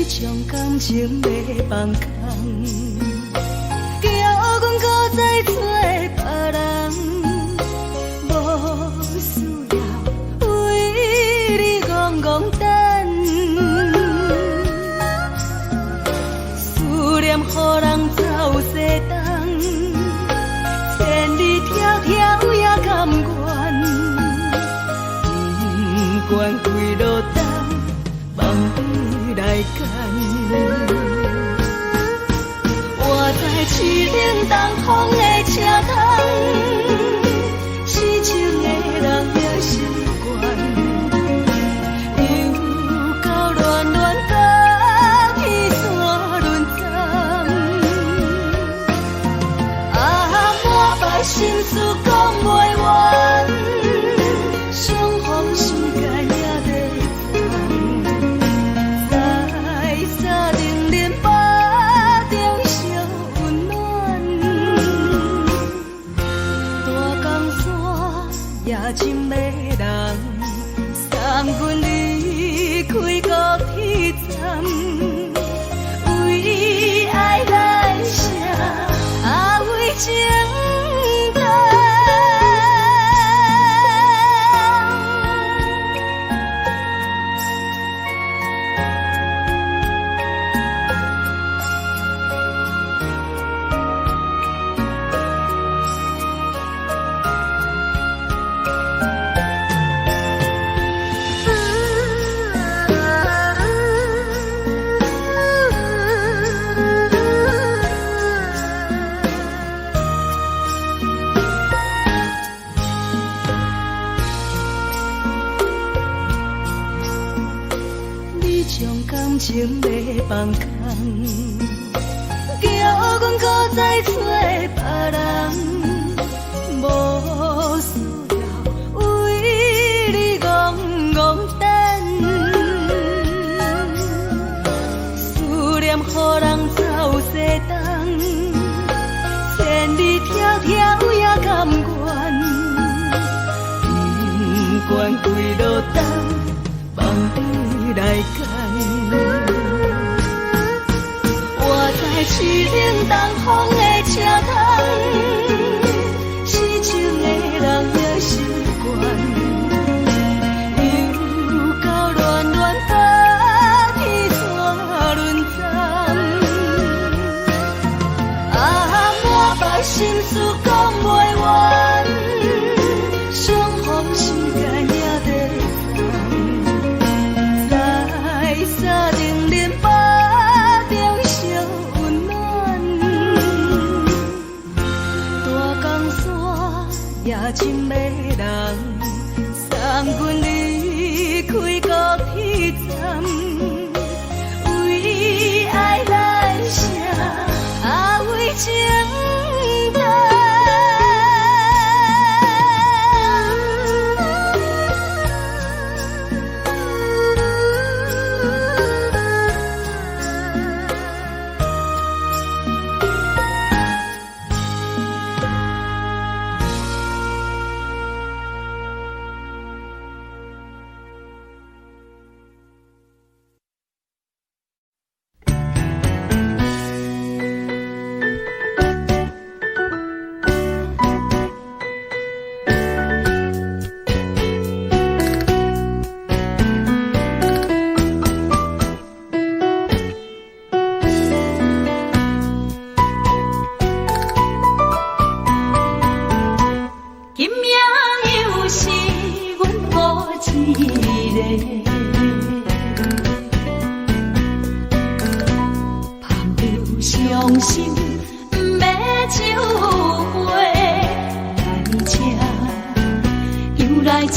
将感情要放空，叫阮搁再找别人，无需要为你戆戆等，思念予人走西东，千里迢迢也甘愿，不管几路灯，梦里来赶。我在市顶东风的车头，痴情的人也习惯，又到乱乱甲彼山轮站。啊，满腹心事讲袂完，相逢时间也在等，在沙定林巴中烧温暖，大江山也真迷人，三军离开高铁站，为爱来写为情长。感情要放空，叫阮搁再找别人，无需要为你戆戆等，思念予人走西东，千里迢迢也甘愿，不管几路灯，梦里来赶。我在市顶东风的车头，痴情的人也习惯，又到乱乱甲彼山轮站。啊，满腹心事讲袂完，相逢时间也在等，在沙定林巴中烧温暖，大江山也真迷人，三军离开高铁站，为爱来写为情长。伤心不要收回，来车又来车，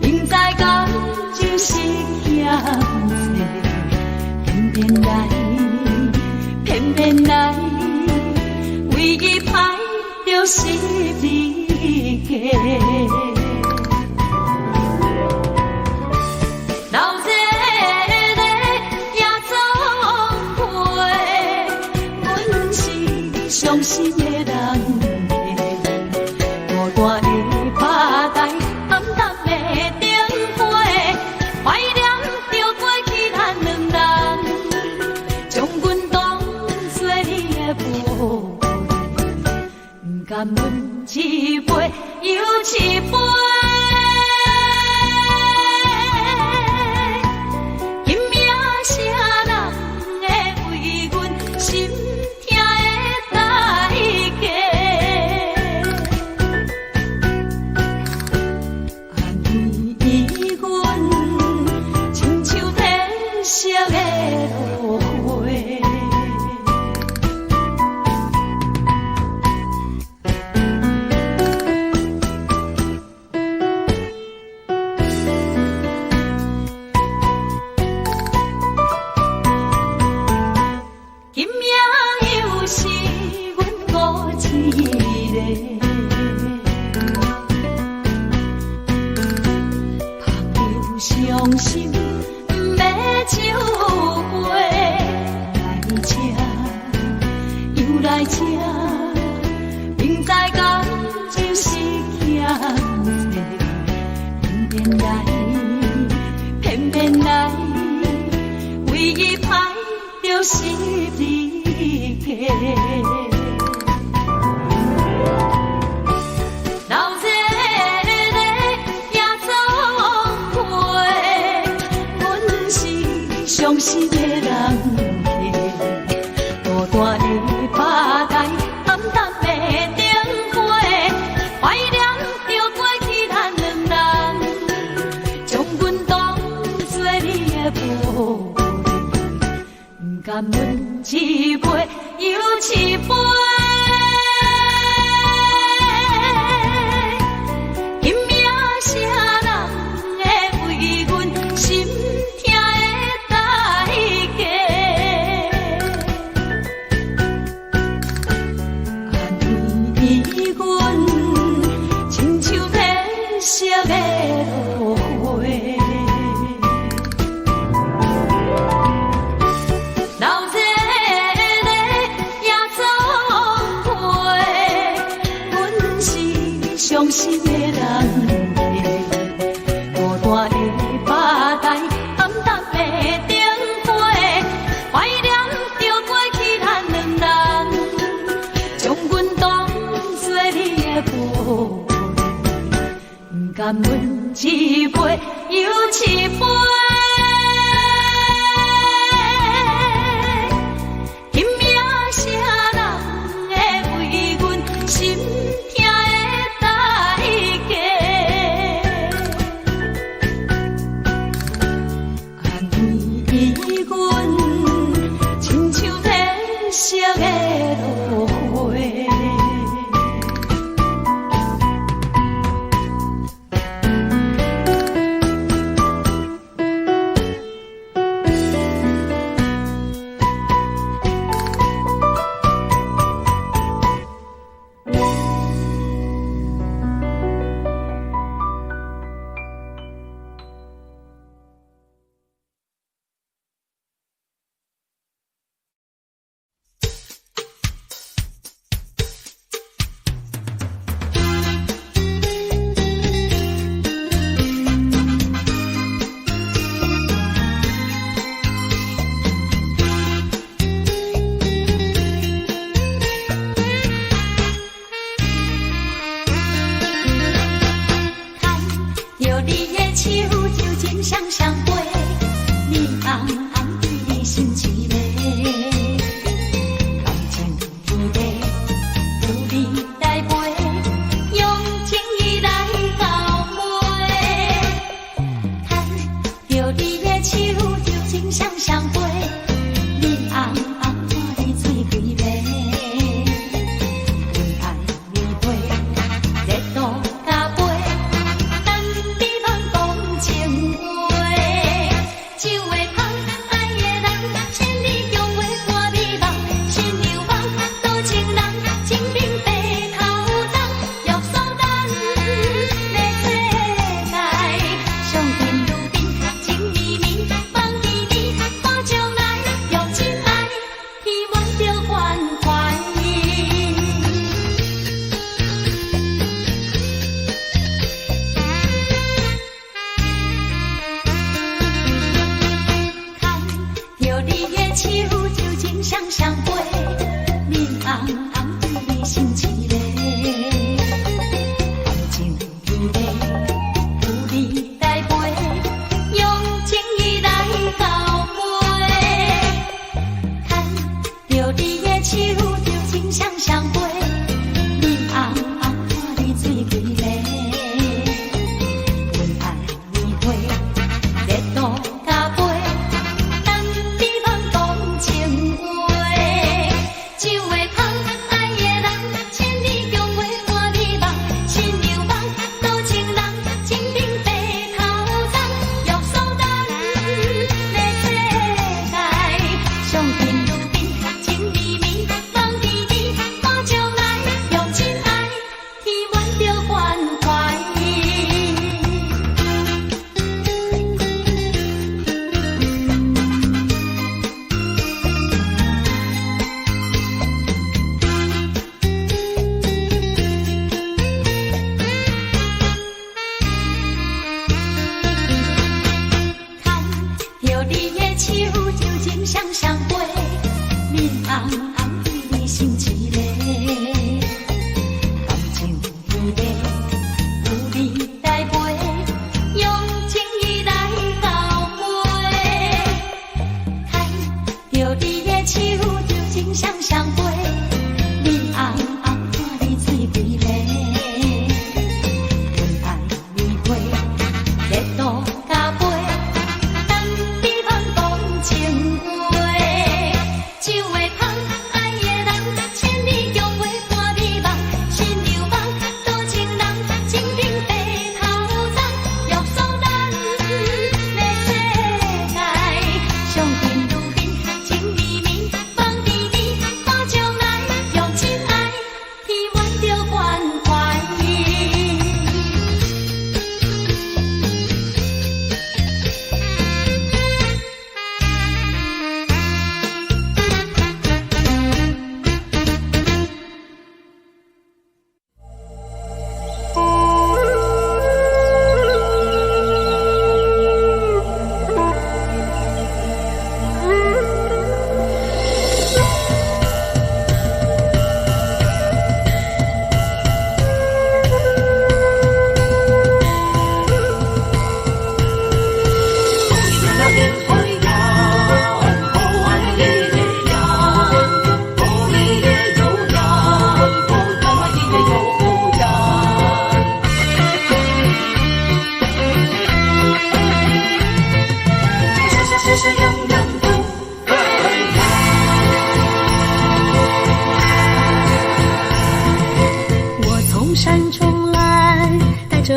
明知感就是险多，偏偏来，偏偏来，唯一歹就是你家。伤心的人，大大的拍台，暗淡的灯花，怀念着过去咱两人。伤心不要收回，来这又来这，明知感情是欠债，偏偏来，唯一歹就是你客。伤心的人客，孤单的拍台，暗淡的灯花，怀念着过去咱两人，将阮当作你的宝贝，不甘阮一杯又一杯。伤心的人客，孤单的拍台，暗淡的灯花，怀念着过去咱两人，将阮当作你的宝贝，不甘阮一杯又一杯。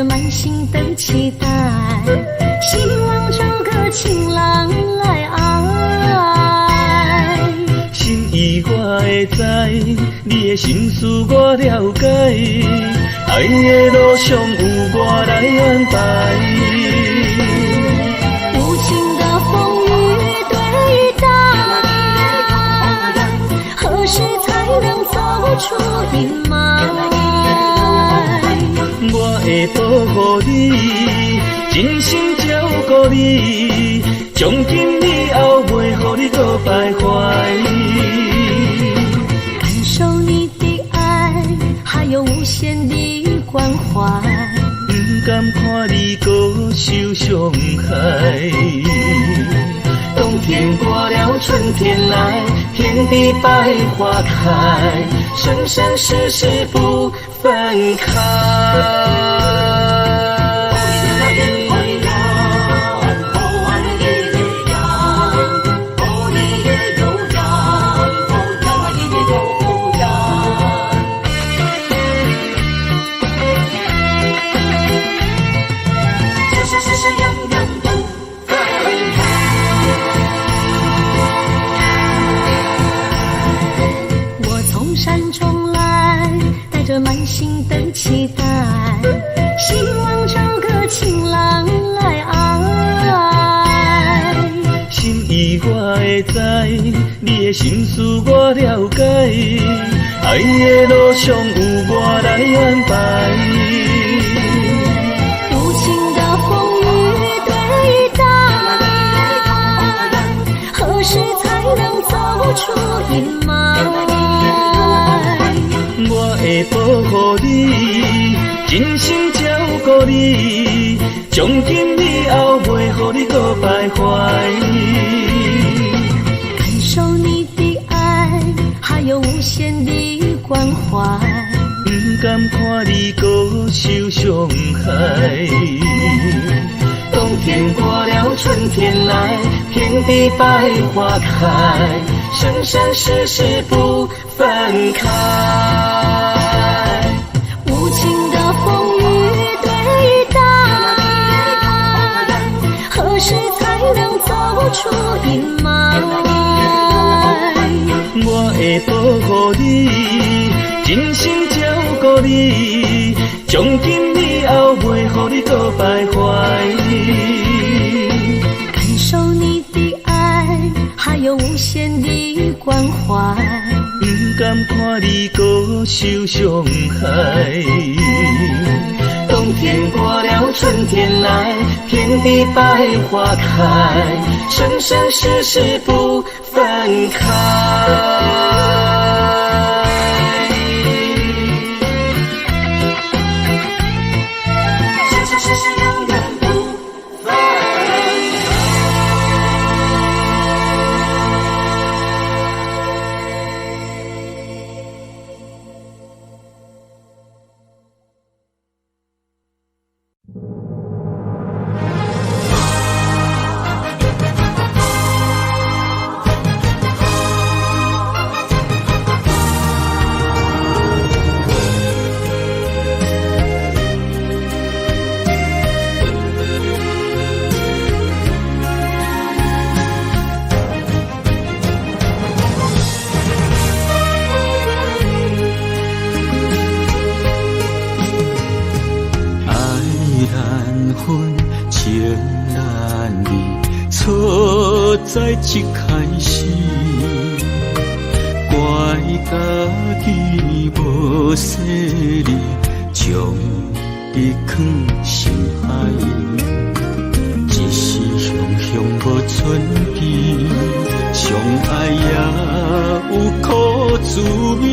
满心的期待，希望找个情郎来爱。心意我会知，你的心思我了解，爱的路上有我来安排。无情的风雨对待，何时才能走出阴霾？我会保护你，真心照顾你，从今以后袂予你搁徘徊。感受你的爱，还有无限的关怀。不甘看你搁受伤害。冬天过了，春天来，天地百花开，生生世世不分开。满心的期待，希望找个情郎来爱。心意我会知，你的心思我了解，爱的路上有我来安排。无情的风雨对待，何时才能走出阴霾？我会保护你，真心照顾你，从今以后袂予你搁徘徊。感受你的爱，还有无限的关怀。不甘看你搁受伤害。冬天过了，春天来，天地百花开，生生世世不分开。无情的风雨对待，何时才能走出阴霾？我会保护你，真心照顾你，从今以后袂予你搁徘徊。感受你的爱，还有无限的关怀。不甘看你搁受伤害。冬天过了，春天来，天地百花开，生生世世不分开。在一开始，怪家己无细腻，将伊藏心海。一时雄雄无存期，相爱也有苦滋味，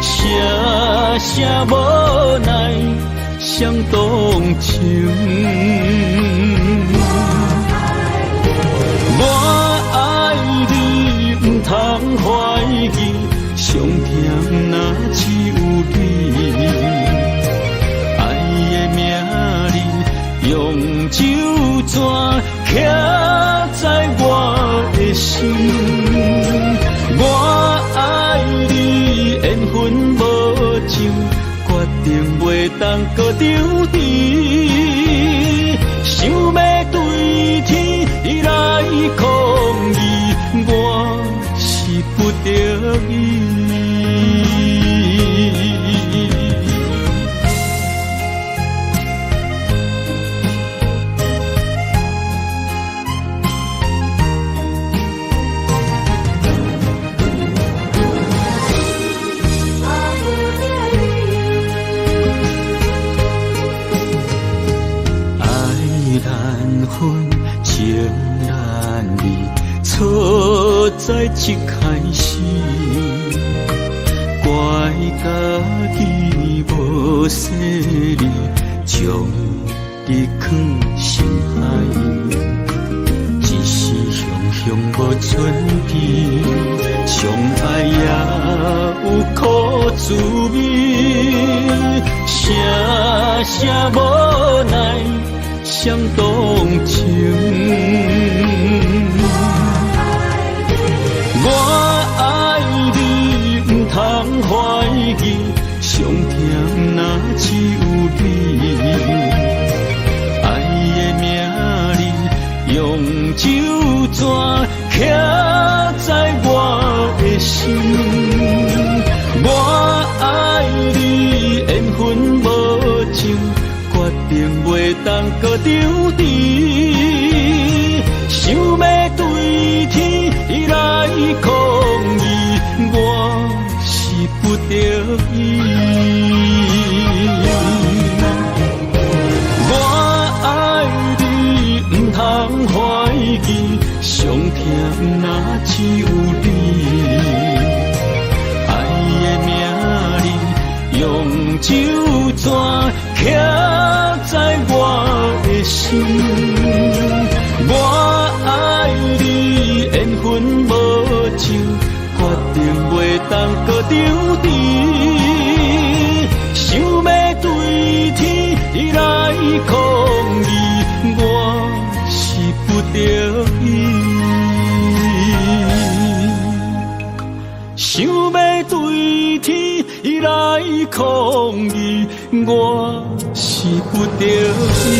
声声无奈相同情。手绢徛在我的心。我爱你，缘分无尽，决定袂当搁丢弃。想要对天来抗议，我是不得已。情难离，错在一开始，怪家己无细腻，将你放心海。一时雄雄无准备，相爱也有苦滋味，声声无奈。想动情，我爱你，不通怀疑，上甜若只有你。爱的名字用手绢徛在我的心，我爱你，缘分无尽。决定袂当搁丢弃，想要对天来抗议，我是不得已。我爱你，不通怀疑，上甜若只有你。爱的名字用手绢徛在我的心，我爱你，缘分无尽，决定袂当搁丢弃。想要对天来抗议，我是不得已。想要对天来抗议，我是不得已。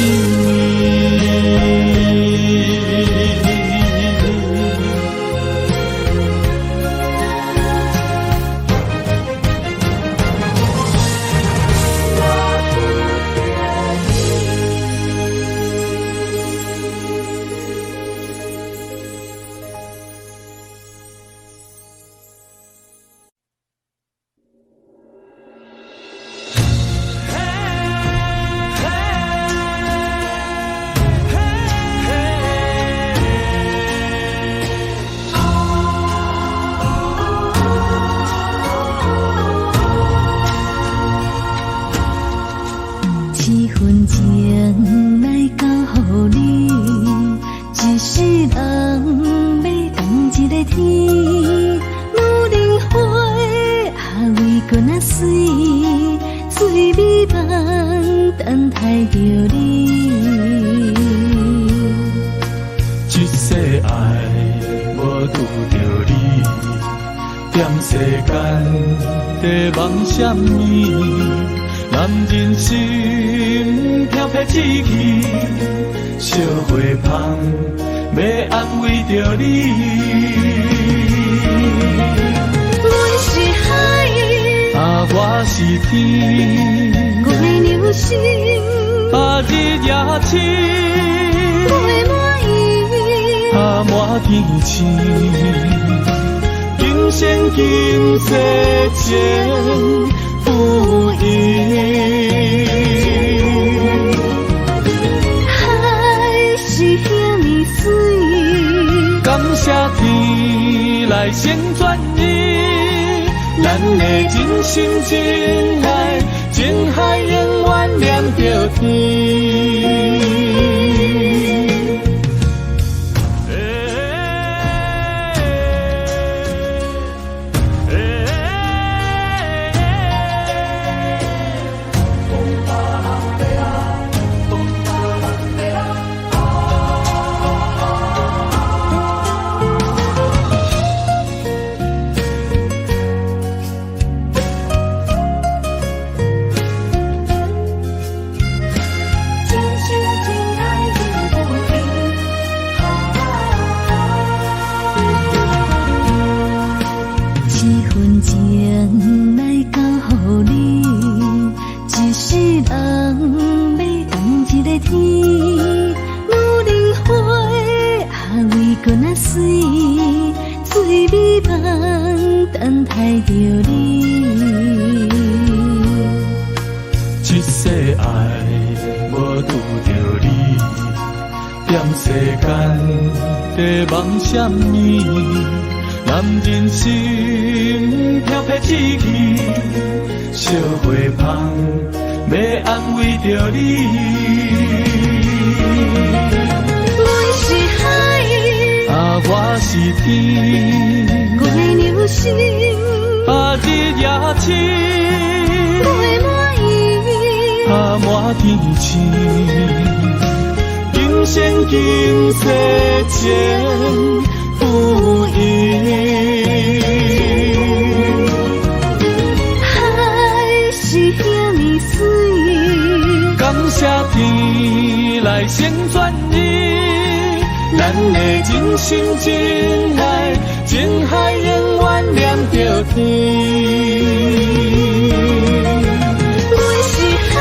什么？男人心飘飘志气，烧花香要安慰着你。阮是海，我是天，我的流星，日也深，袂满意，满天星。今生今世前不移，海是遐尼水，感谢天来成全伊，咱的真心真爱，情海永远念着天。水，水美梦等待着你。一世爱无拄着你，踮世间在梦什么？男人心飘撇志气，烧花香要安慰着你。阮是海，我是天，月流星，日夜星，月满意，满天星。今生今世前不移。海是遐尼水，感谢天来成全你，咱的真心真爱，情海永远连着天。阮是海，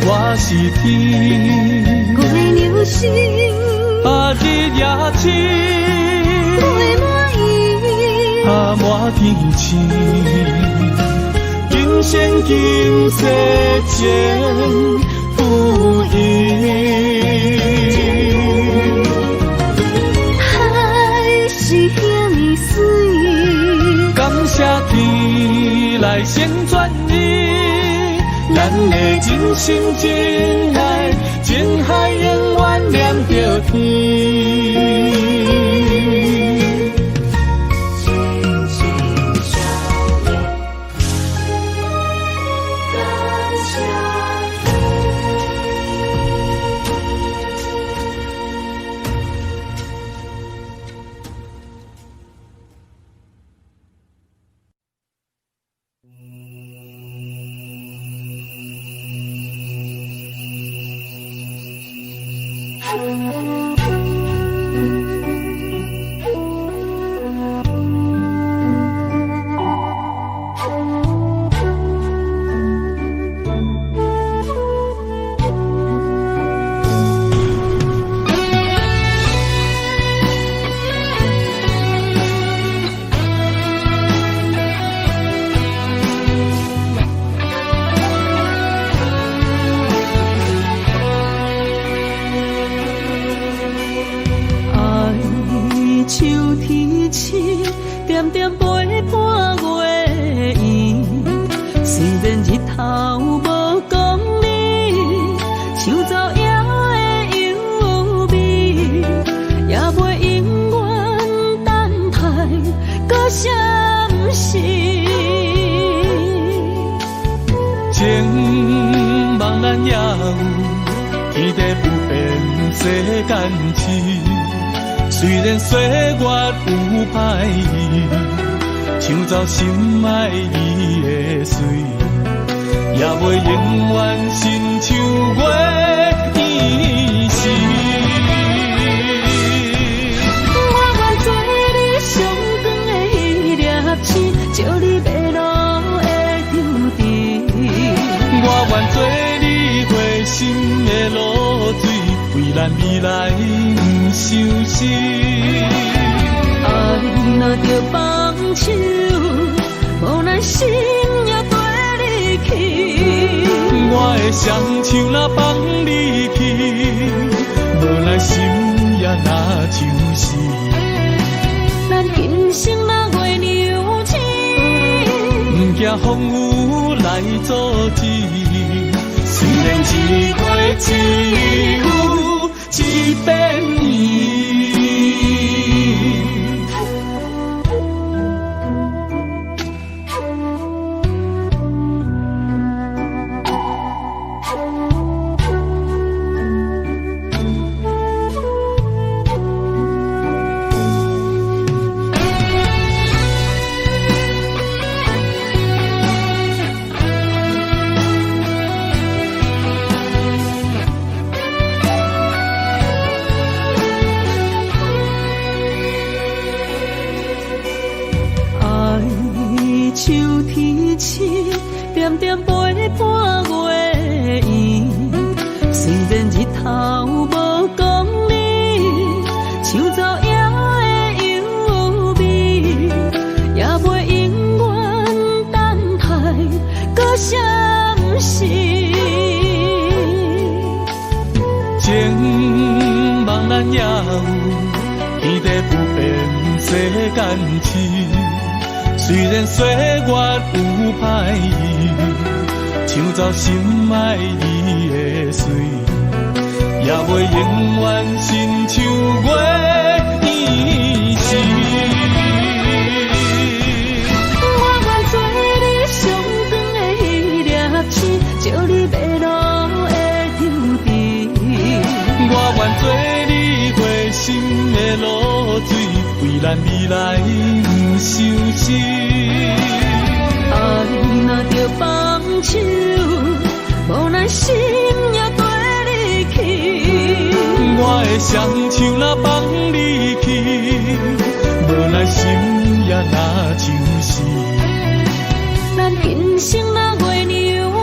我是天，月流星，日夜星，月满意，满天星。今生今世前不移。海是遐尼水，感谢天来成全你，咱的真心真爱，情海永远连着天。点点陪伴月圆，虽然日头无讲理，唱走夜的忧味，也袂永远等待搁什么事。情茫然也有天地不变世间事。虽然岁月有歹意，抢走心爱伊的水，也袂永远亲像月圆时。我愿做你上光的迄粒星，照你迷路的丢滴。我愿做你回心的露水，为咱未来不伤心。爱若着放手，无奈心也跟你去。我的双手若放你去，无奈心也若像死。咱今生若月流星，不惊风雨来阻止。虽然一月只有一遍年。秋天起，点点陪伴月圆。虽然日头无讲理，唱走夜咱也有天地不变世间情。虽然岁月有歹意，抢走心爱伊的水，也袂永远亲像月依时。我愿做你上长的迄粒星，照你迷路的天地。我愿做你回心的露水，为咱未来不伤心。爱若着放手，无奈心也跟你去。我的双手若放你去，无奈心也若像是。咱今生若月娘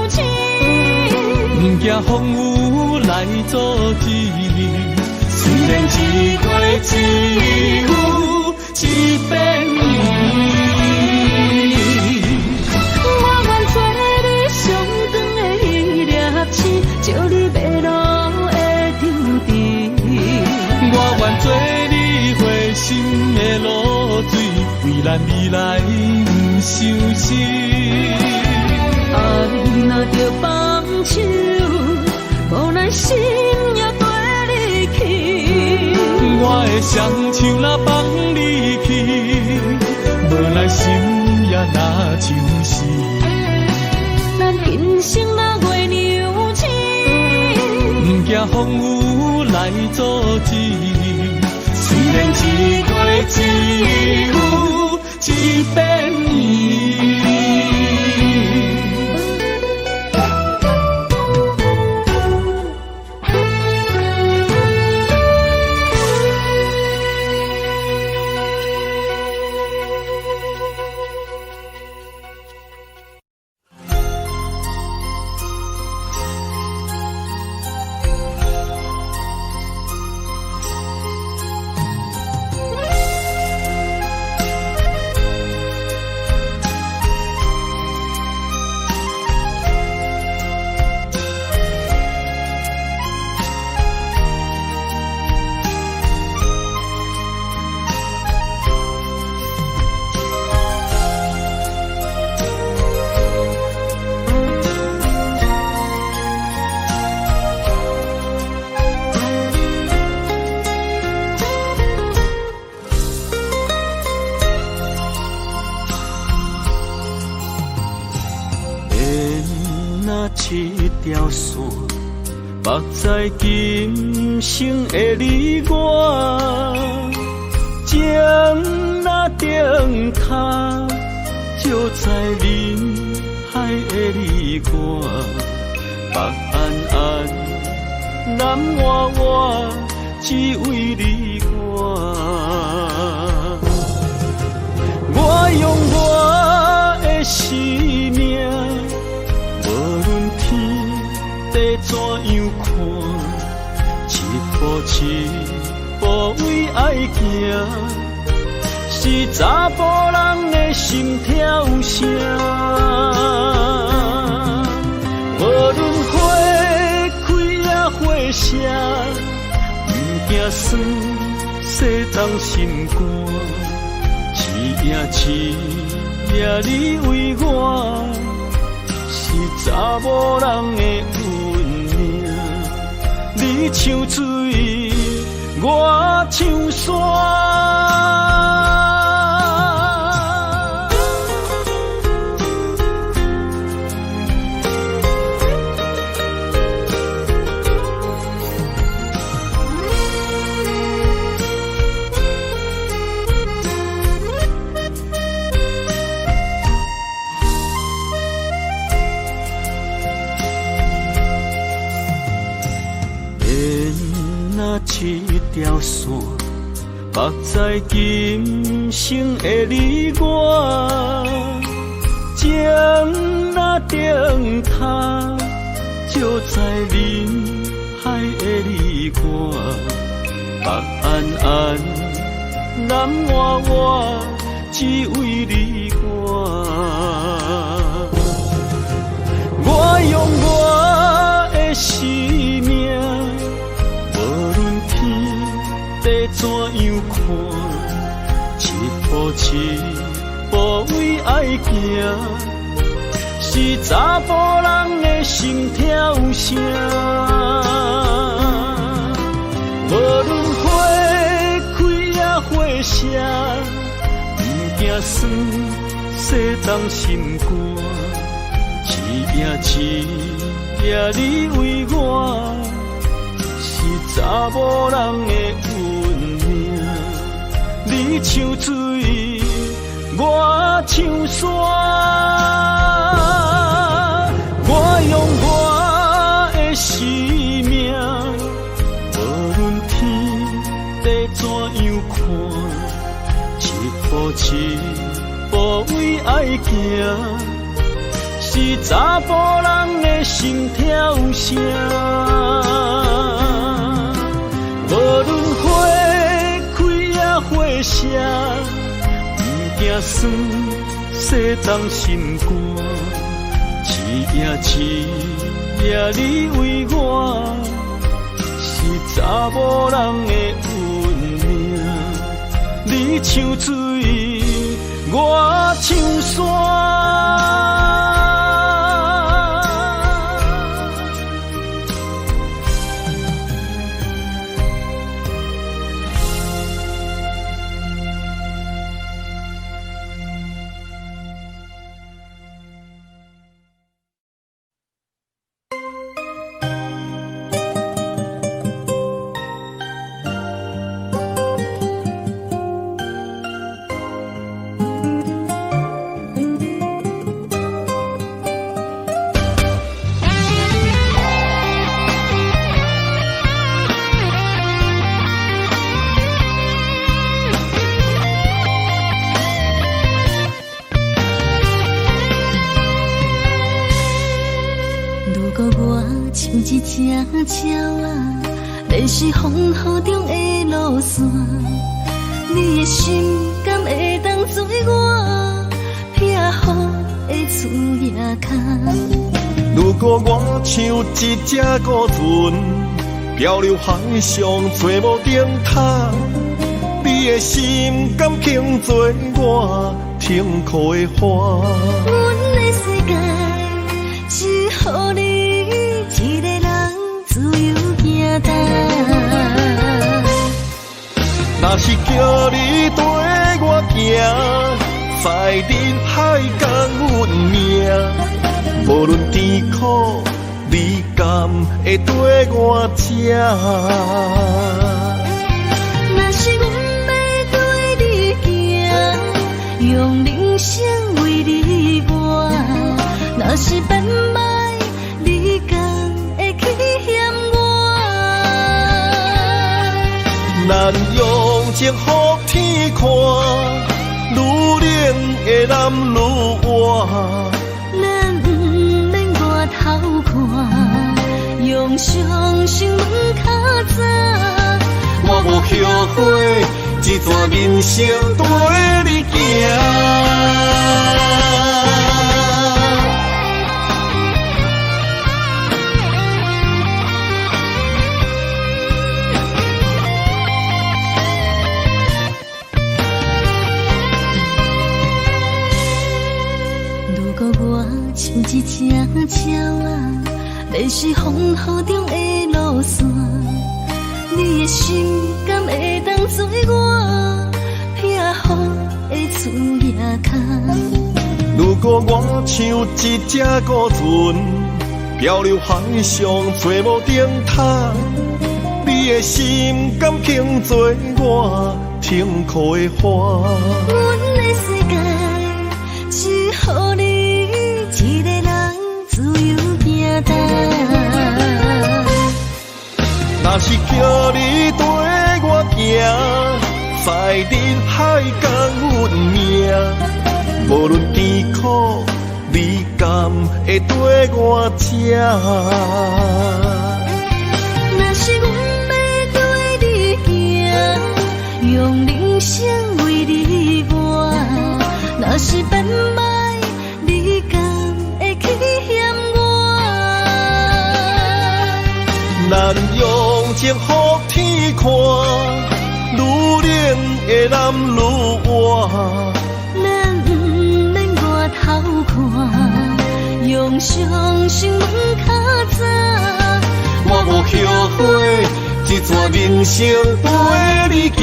亲，不惊风雨来阻止。虽然一过一有一变伊。我愿做你上长的迄粒星，照你迷路的天地。我愿做你回心的露水，为咱未来不伤心。爱若着放手，无奈心也跟你去。我的双手若放你去，无奈心也若像是。咱今生若月娘亲，不惊风雨来阻止。虽然一过一有一变伊。一条线，绑在今生的你我，情若灯塔，照在人海的你我，北安安，南弯弯，只为你我。我用我的生命。地怎样看？一步一步为爱行，是查甫人的心跳声。无论花开也花谢，不惊酸洗脏心肝。一夜你为我。是查某人的运命，你像水，我像山。一条线，绑在今生的你我，情若灯塔，照在人海的你我，北安安，南弯弯，只为你我。我用我的生命。地怎样看？一步一步为爱行，是查甫人的心跳声。无论花开也花谢，不惊酸，洗冻心肝。一夜你为我，是查某人的运命。你像水，我像山，我用我的生命，无论天地怎样看，一步一步为爱行。是查甫人的心跳声，无论花开也花谢，不惊酸，洗冻心肝。一夜你为我，是查某人的运命。你像水，我像山。一只鸟啊，迷失风雨中的路线，你的心敢会当做我避雨的厝野坑？如果我像一只孤船，漂流海上找无顶塔，你的心敢肯做我停靠的花？阮的世界只予你一个人自由行动。若是叫你跟我行，在人海共运命，无论甜苦，你敢会跟我吃？若是阮要对你行，用人生为你活，若是变歹，你敢会去嫌我？咱用情予天看，愈冷的男愈活。咱不免外头看，用双手问较早。我无后悔，这段人生跟你行。如果我像一只鸟啊，迷失风雨中的路线，你的心敢会当做我避雨的厝野坑？如果我像一只孤船，漂流海上找无顶塔，你的心敢肯做我停靠的花？阮的世界只予你一个人自由行动。若是叫你跟我行，在人海共运命，无论甜苦，你敢会跟我吃？若是阮要对你行，用人生为你活，若是变歹，你敢会去嫌我？咱用情予天看，路活。咱不免外头看，用伤心问较早。我无后悔，这段人生陪你行。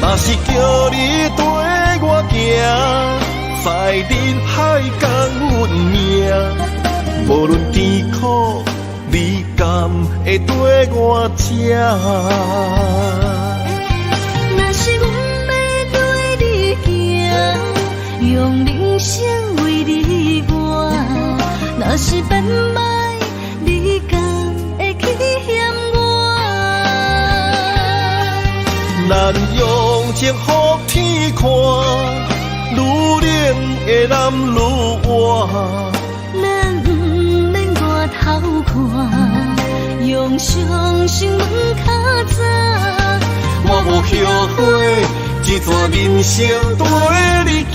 若是叫你跟我行，在人海共阮命。无论甜苦，你敢会跟我吃？若是阮要对你行，用人生为你活。若是变歹，你敢会去嫌我？咱用情予天看，愈冷的男愈活。咱不免外头看，用伤心问较早。我无后悔，这段人生陪你行。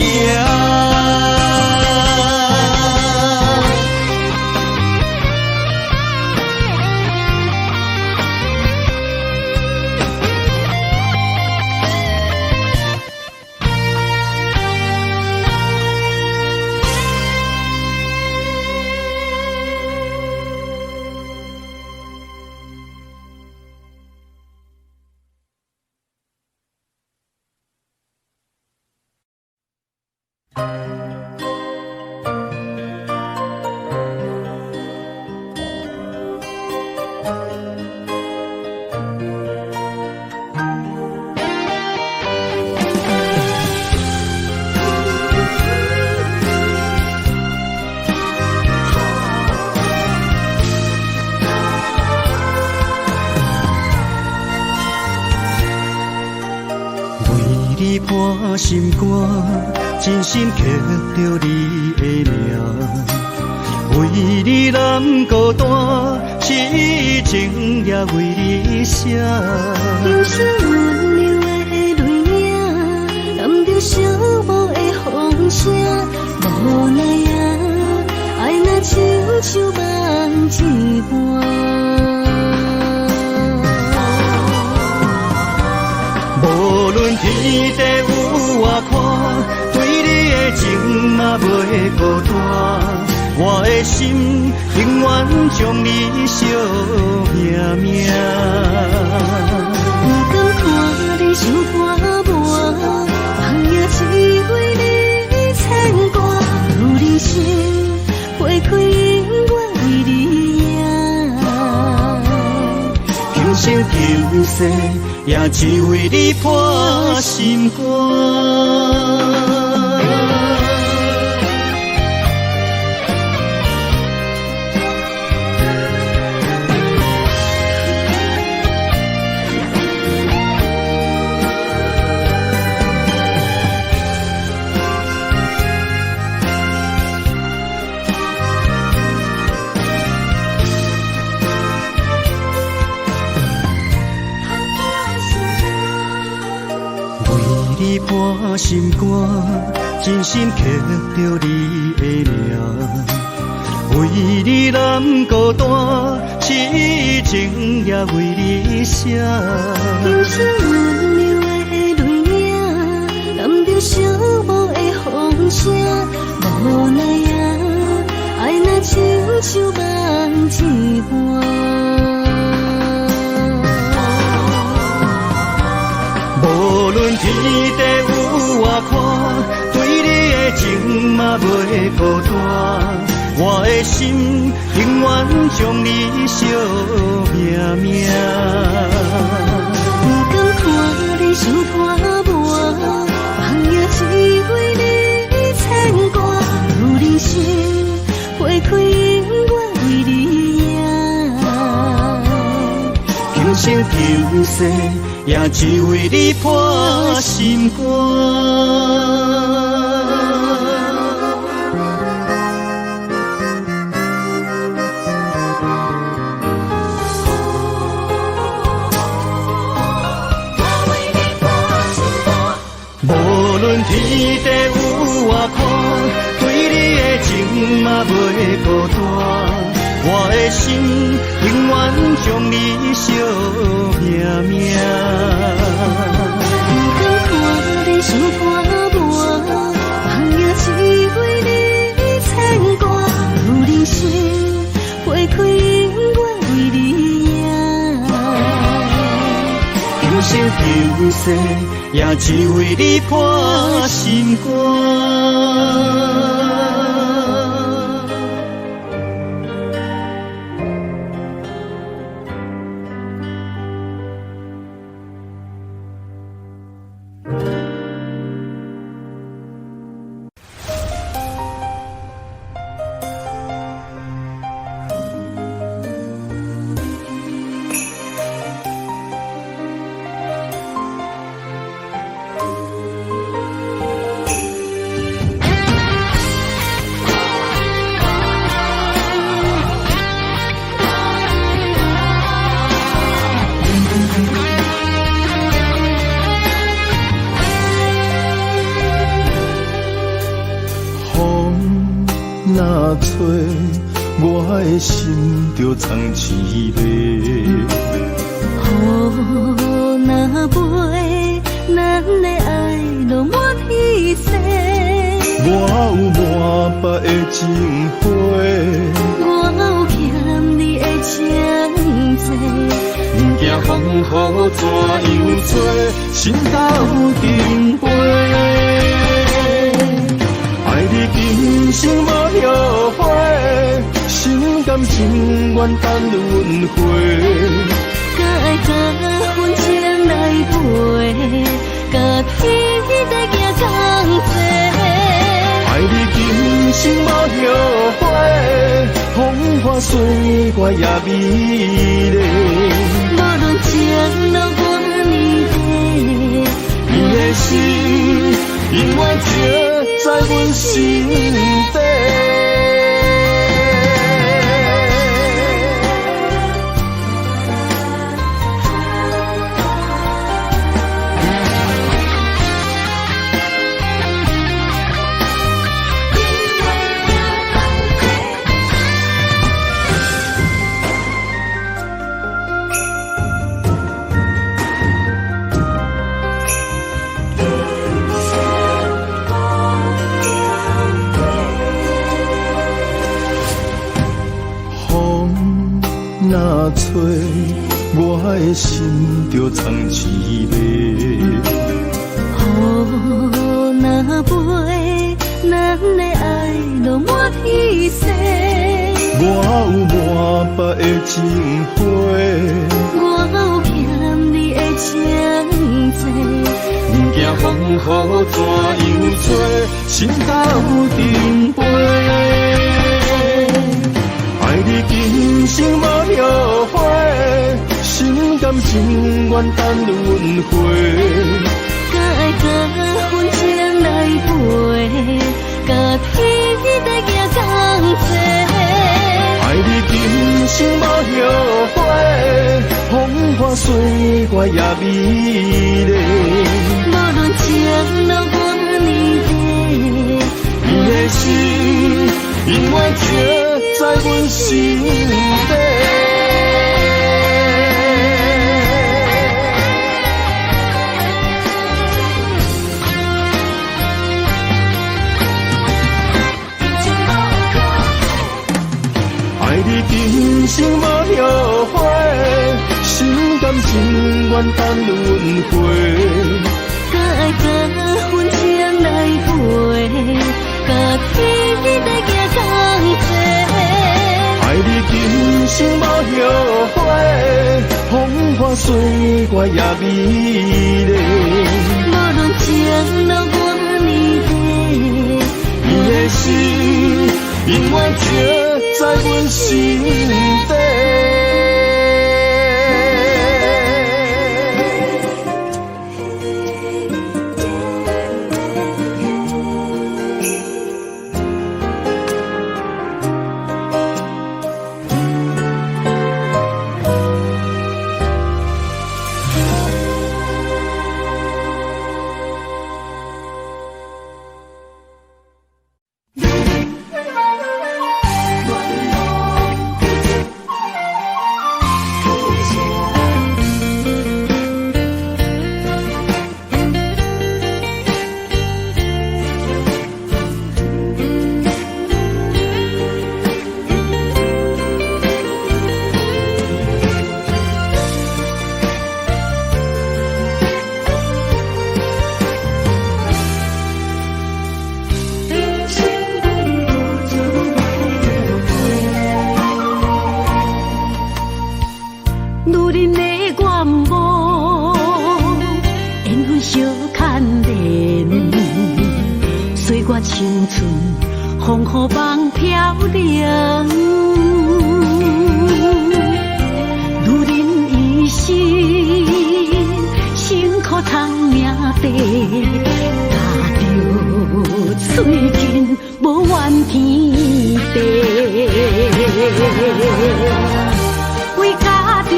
伴心肝，真心刻着你的名。为你难孤单，痴情也为你写。流星温柔的泪影，染着寂寞的风声。无奈啊，爱若亲像梦一半。无论天地有外宽，对你的情嘛袂孤单。我的心永远将你惜命命。不敢看你想破磨，红叶只为你牵挂。有人生花开永远为你赢。今生今世。也只为你破心肝。你伴心肝，真心刻着你的名。为你难孤单，痴情也为你写。流星温柔的泪影，染着寂寞的风声。无奈啊，爱若亲像梦一半。无论天地有外宽，对你的情嘛袂孤单。我的心永远将你惜命命。不敢看你想破磨，红叶只为你牵挂。有人生花开永远为你赢。今生今世。也只为你破心肝。无论天地有外宽，对你的情嘛袂孤单。我的心永远将你惜命命。生求世，也只为你破心肝。若吹，我的心就藏滋味。雨若飞，咱的爱落满天星。我有满腹的情花，我有欠你的情债。不惊风雨怎样吹，心斗阵飞。爱你今生无后悔，心甘情愿等轮回。甲爱甲阮情来陪，甲天在行同齐。爱你今生无后悔，风花雪月也美丽。无论情路多年底，你的心永远藏在阮心底。若吹，我的心就藏滋味。雨若飞，咱的爱落满天星。我有满腹的情花，我有欠你的情债。不惊风雨怎样吹，心斗阵飞。爱你今生无后悔，心甘情愿等轮回。甲爱甲阮情来陪，甲天在行同齐。爱你今生无后悔，风花雪月也美丽。无论情路多年底，你的心永远藏在阮心底。爱你今生无后悔，心甘情愿等轮回。甲爱甲阮情来陪，甲天在行同齐。爱你今生无后悔，风花雪月也美丽。无论情路多年底，你的心永远藏在阮心底。人的愿望，缘分相牵连，岁月青春，风雨梦飘零。女人一生，辛苦通命地，踏着嘴筋，无怨天地。为家庭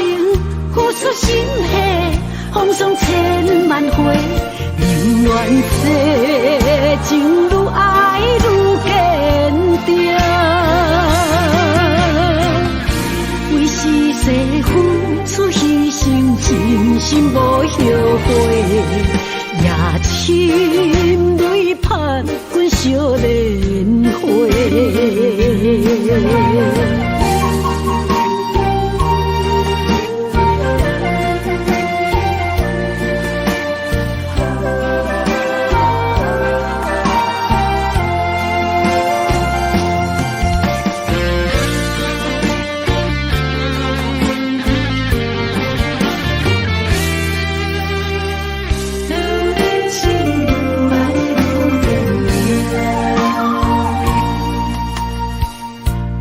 付出心血，风霜千万回，宁愿世情愈爱愈坚定。为是世付出牺牲，真心无后悔，也深泪盼阮少年花。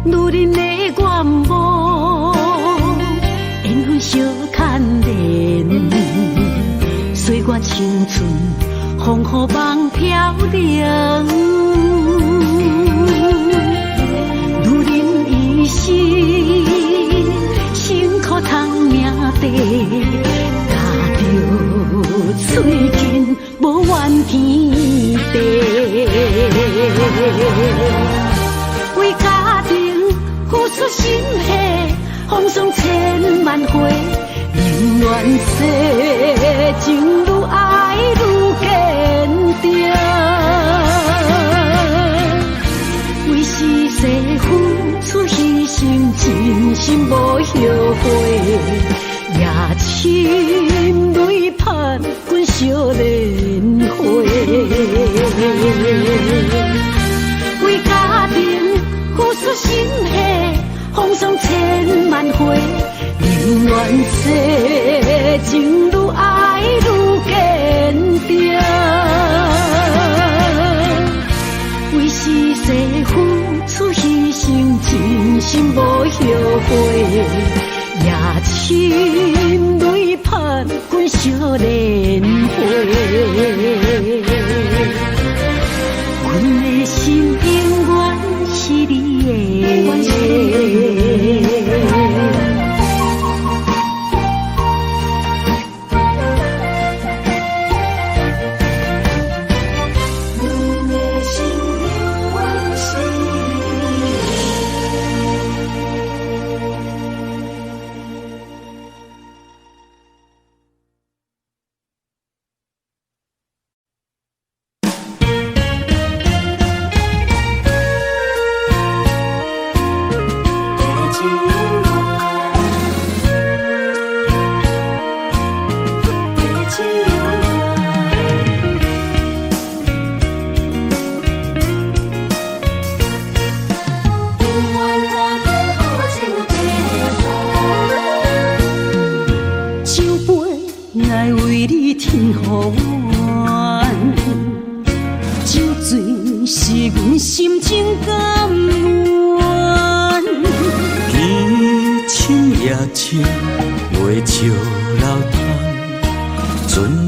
女人的愿望，缘分相牵连，岁月青春，风雨梦飘零。女人一生，辛苦通命地，踏着嘴筋，无怨天地。为家庭付出心血，风霜千万回，宁愿世情愈爱愈坚定。为是世付出牺牲，真心无后悔，也深泪盼阮少年花。为家庭付出心血，风霜千万回，宁愿世情愈爱愈坚定。为是世付出牺牲，真心无后悔，也深泪盼阮少年花。阮的心永远是你的。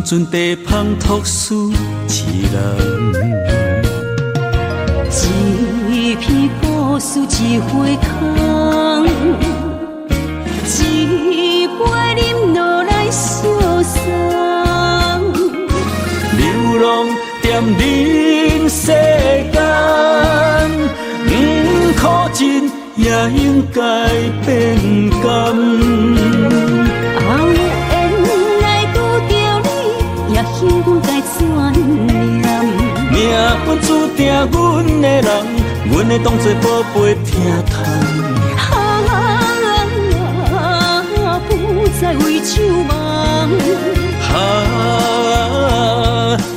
阵地芳托书一人，一片故事一回空，一杯饮落来相送。流浪踮人世间，苦尽也应该变甘。幸运该怎念？命本注定阮的人，阮会当作宝贝疼叹。不再为酒梦。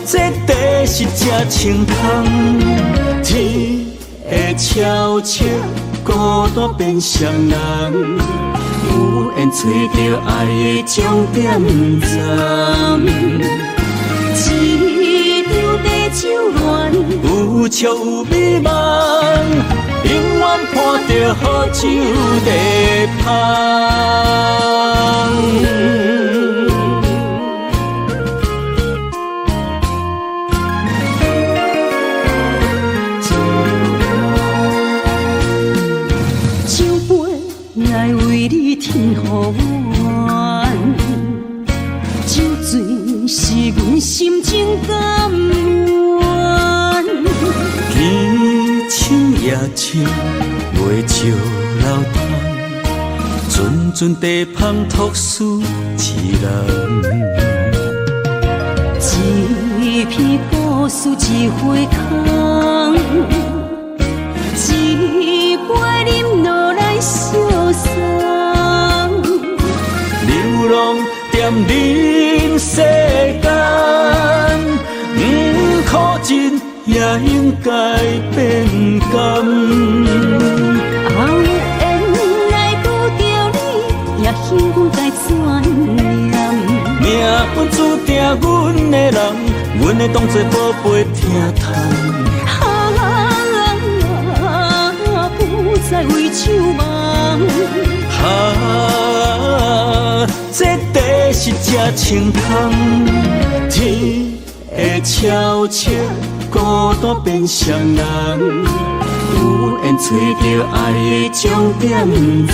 这地是正清汤，天会悄悄孤单变双人。有缘找到爱的终点站。一张地酒恋，有笑有美梦，永远伴着好酒在旁。酒杯来为你添予阮，酒醉是阮心情甘愿。天青夜深，袂照楼窗，阵阵地芳吐思一人。一片故事一回空，一杯饮落来相送。流浪踮人世间，苦尽也应该变甘。后缘来拄着你，也幸阮该怎念？命运注定阮的人，阮会当作宝贝疼痛。不再为酒梦，这地是这清芳，天会悄悄孤单变双人，有缘找到爱的终点站。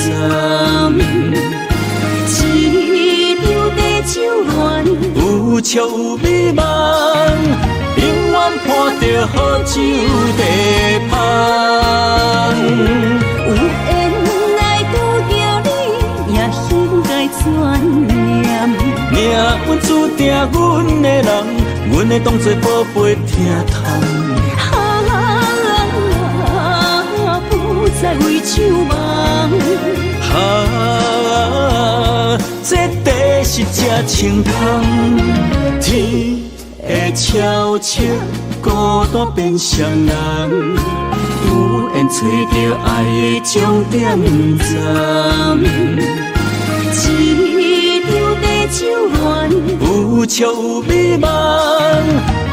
一张地酒恋，有笑有美梦，永远伴着好酒在旁。有缘来拄着你，也应该怎念？命运注定阮的人，阮会当作宝贝疼痛。不再为酒梦，这地是这清芳，天会悄悄孤单变双人，有缘找到爱的终点站。一张地酒恋，有笑有美梦，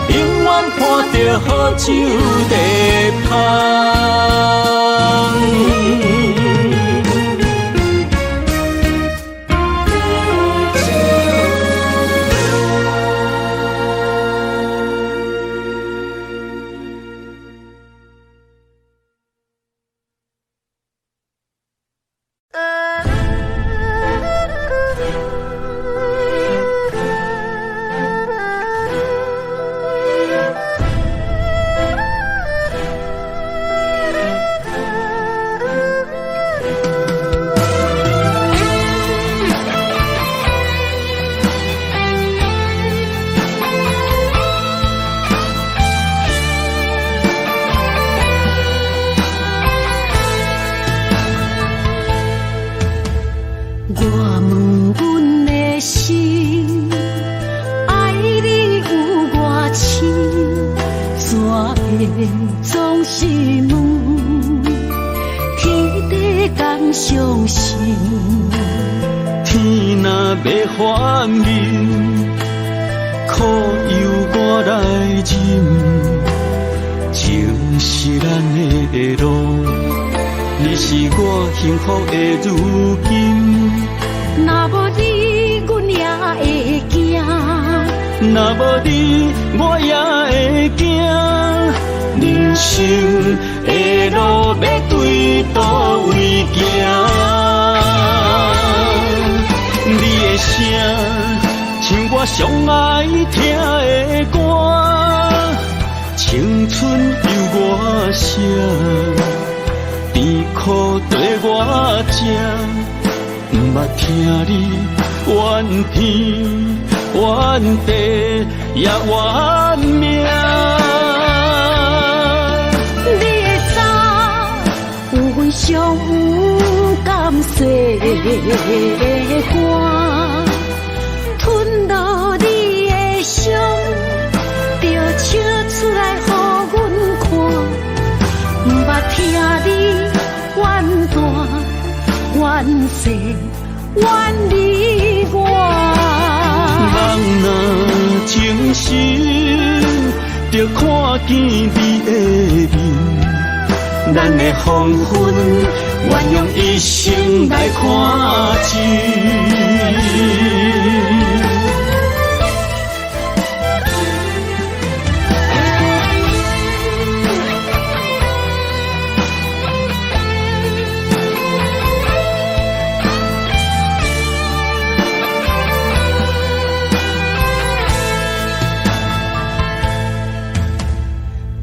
永远伴着好酒在旁。总是问，天地共相信。天若要反面，苦由我来忍。情是咱的路，你是我幸福的如今。若无你，阮也会惊；若无你，我也会惊。人生的路要对倒位行？你的声，像我上爱听的歌，青春由我写，甜苦对我吃，不捌听你怨天怨地也怨命。上有甘雪的歌，吞落你的伤，就笑出来予阮看。毋捌听你怨大怨细远离我。人若情深，就看见你的面，咱的黄昏，愿用一生来看尽。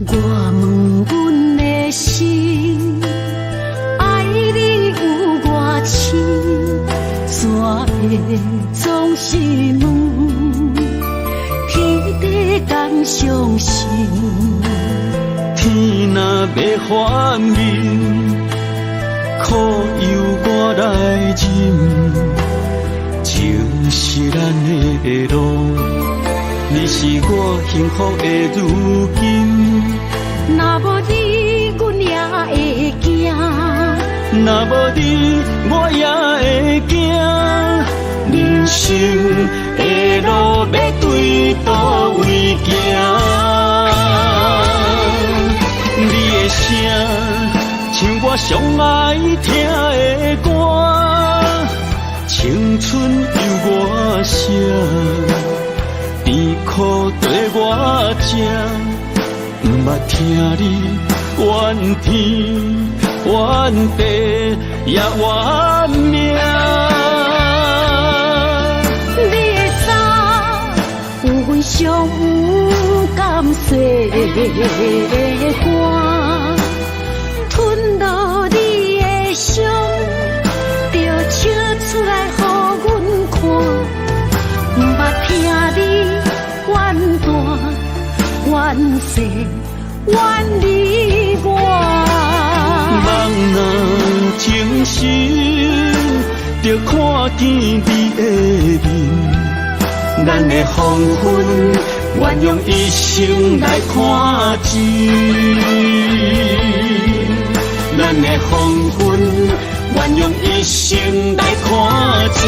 我问阮的心，爱你有偌深，怎会总是问天地敢相信？天若要反面，可由我来忍，情是咱的路。你是我幸福的如今，若无你，阮也会惊；若无你，我也会惊。人生的路要对倒位行？你的声像我上爱听的歌，青春由我写。甜苦对我吃，不捌听你怨天怨地也怨命。你会知有阮上有甘雪的汗，吞落你的伤，就笑出来予阮看。不捌听你怨大怨细怨离我。人若情深，就看见你的面，咱的黄昏，愿用一生来看尽。咱的黄昏，愿用一生来看尽。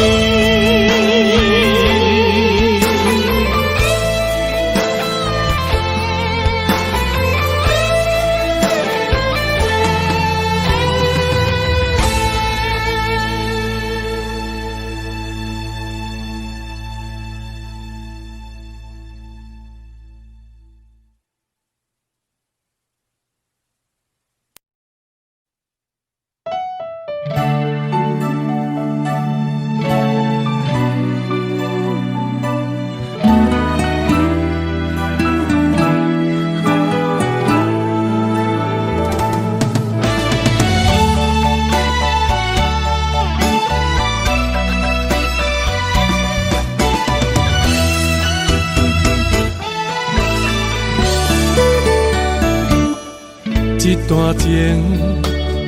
一段情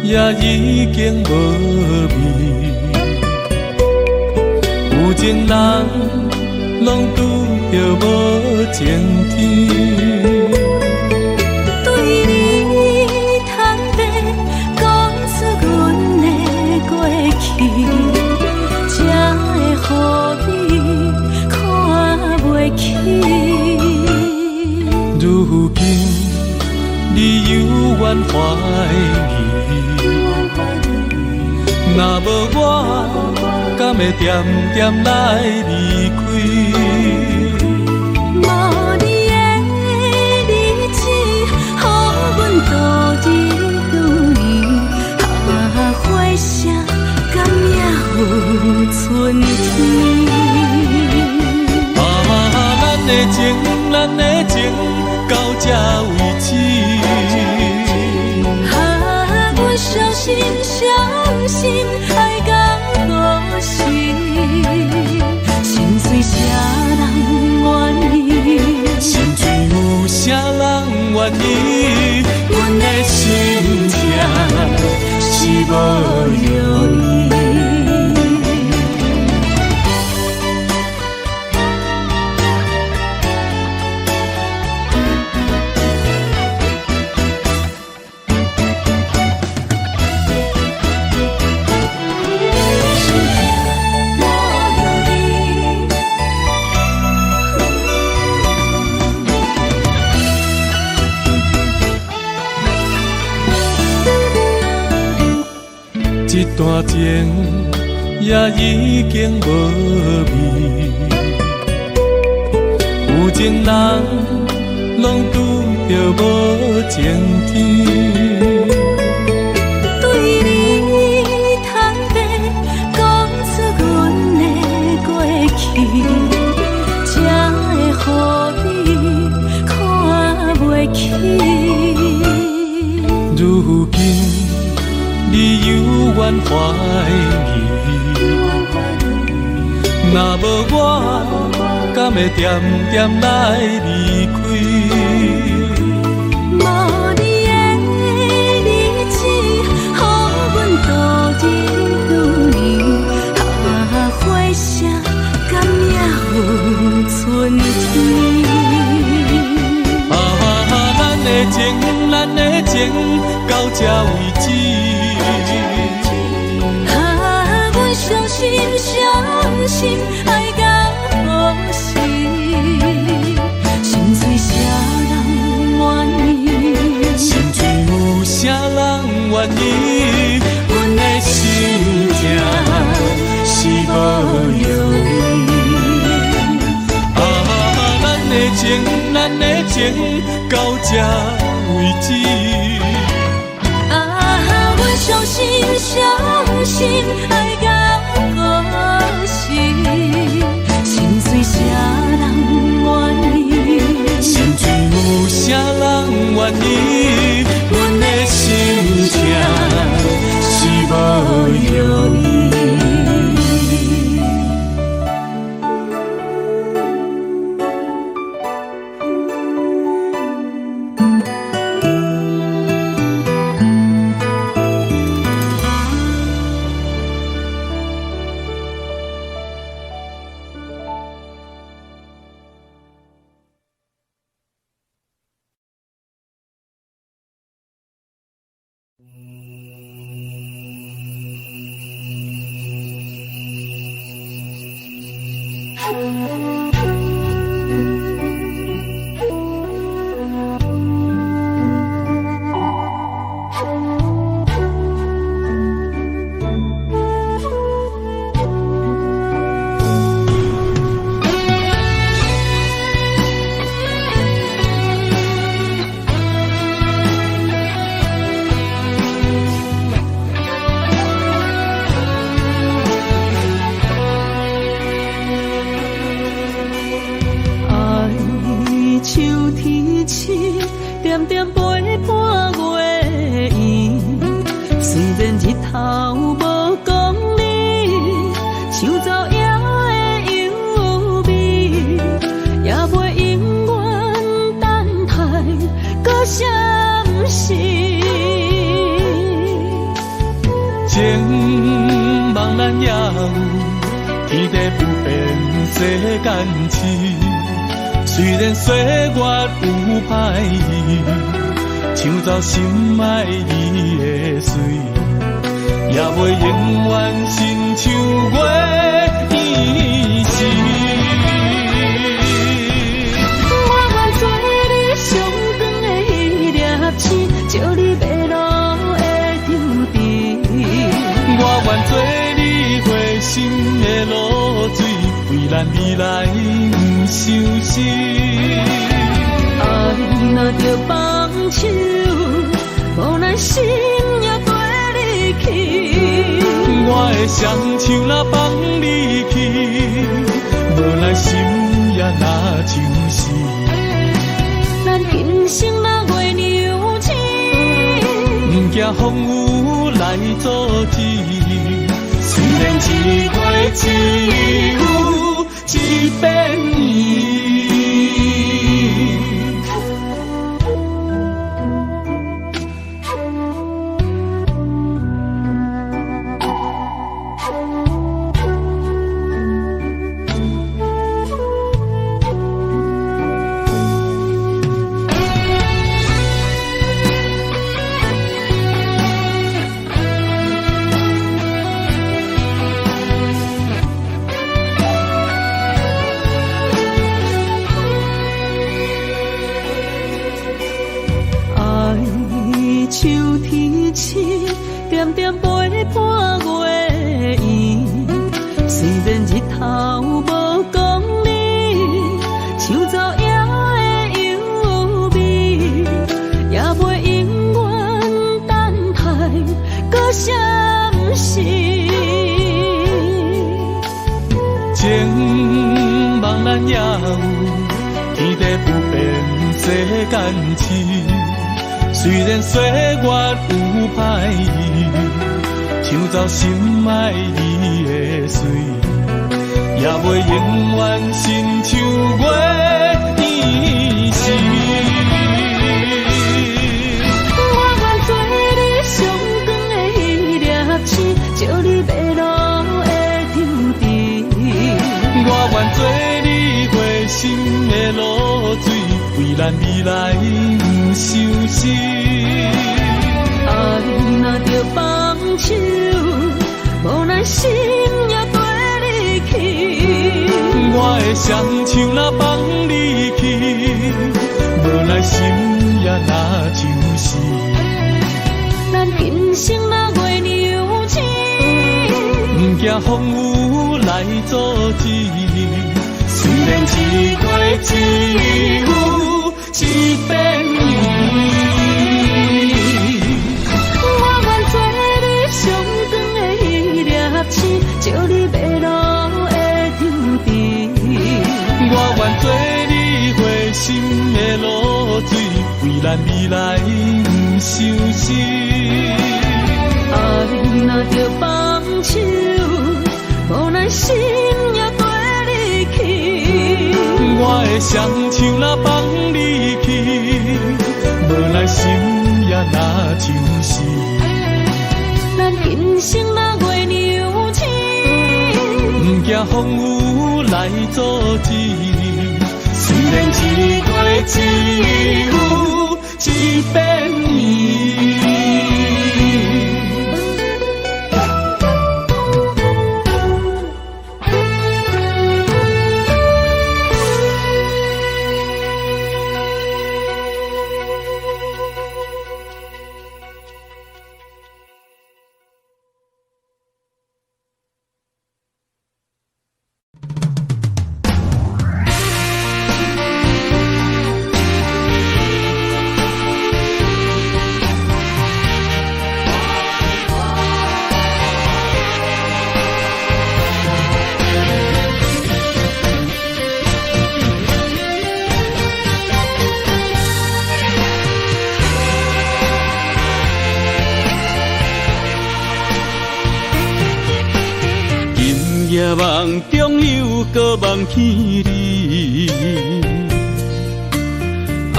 也已经无味，有情人拢拄着无情天。对你通白讲出阮的过去，才会予你看袂起。如今你犹原怀疑，若无我，敢会点点来离开？无你的日子，予阮度日如年，花谢敢也有春天。咱的情，咱的情，到这为止。阮相信，相信爱到何时？心碎啥人愿意？心碎有啥人愿意？阮的心痛是无容易。一段情也已经无味，有情人拢拄着无情天。对你坦白讲出阮的过去，才会予你看袂起。如今你犹原怀疑，若无我，敢会点点来离开？无你的日子，予阮度日如年，花谢甘也有春天。咱的情到这为止。阮伤心伤心，爱到何时？心碎啥人愿意？心碎有啥人愿意？阮的心情是无容易。咱的情到这为止。阮伤心伤心，爱到何时？心碎啥人愿意？心碎有啥人愿意？阮的心情是无容易。情茫然也有天地不变世间事，虽然岁月有歹意，抢走心爱伊的水，也袂永远亲像月伊是。我愿做你上长的迄粒星，照你迷路的张持。我愿做你回心的露水，为咱未来不伤心。爱若着放手，无咱心也跟你去。我的双手若放你去，无咱心也若像死。咱今生若月娘星，不惊风雨来阻止。虽然一月只有一遍年。咱也有天地不变世间情。虽然岁月有歹意，抢走心爱伊的水，也袂永远亲像月依时。我愿做你上光的迄粒星，照你迷路的场地。我愿做你回心的露水，为咱未来不伤心。爱若着放手，无奈心也跟你去。我的双手若放你去，无奈心也若像是。咱今生若月娘亲，不惊风雨来阻止。虽然一月一有一变伊。我愿做你上光的迄粒星，照你迷路的场地。我愿做你回心的露水，为咱未来不伤心。爱若着放手，无奈心也跟你去。我的双手若放你去，无奈心也若像是。咱今生若月娘亲，不惊风雨来阻止。虽然一月一有一变伊。夜梦中又搁梦起你，爱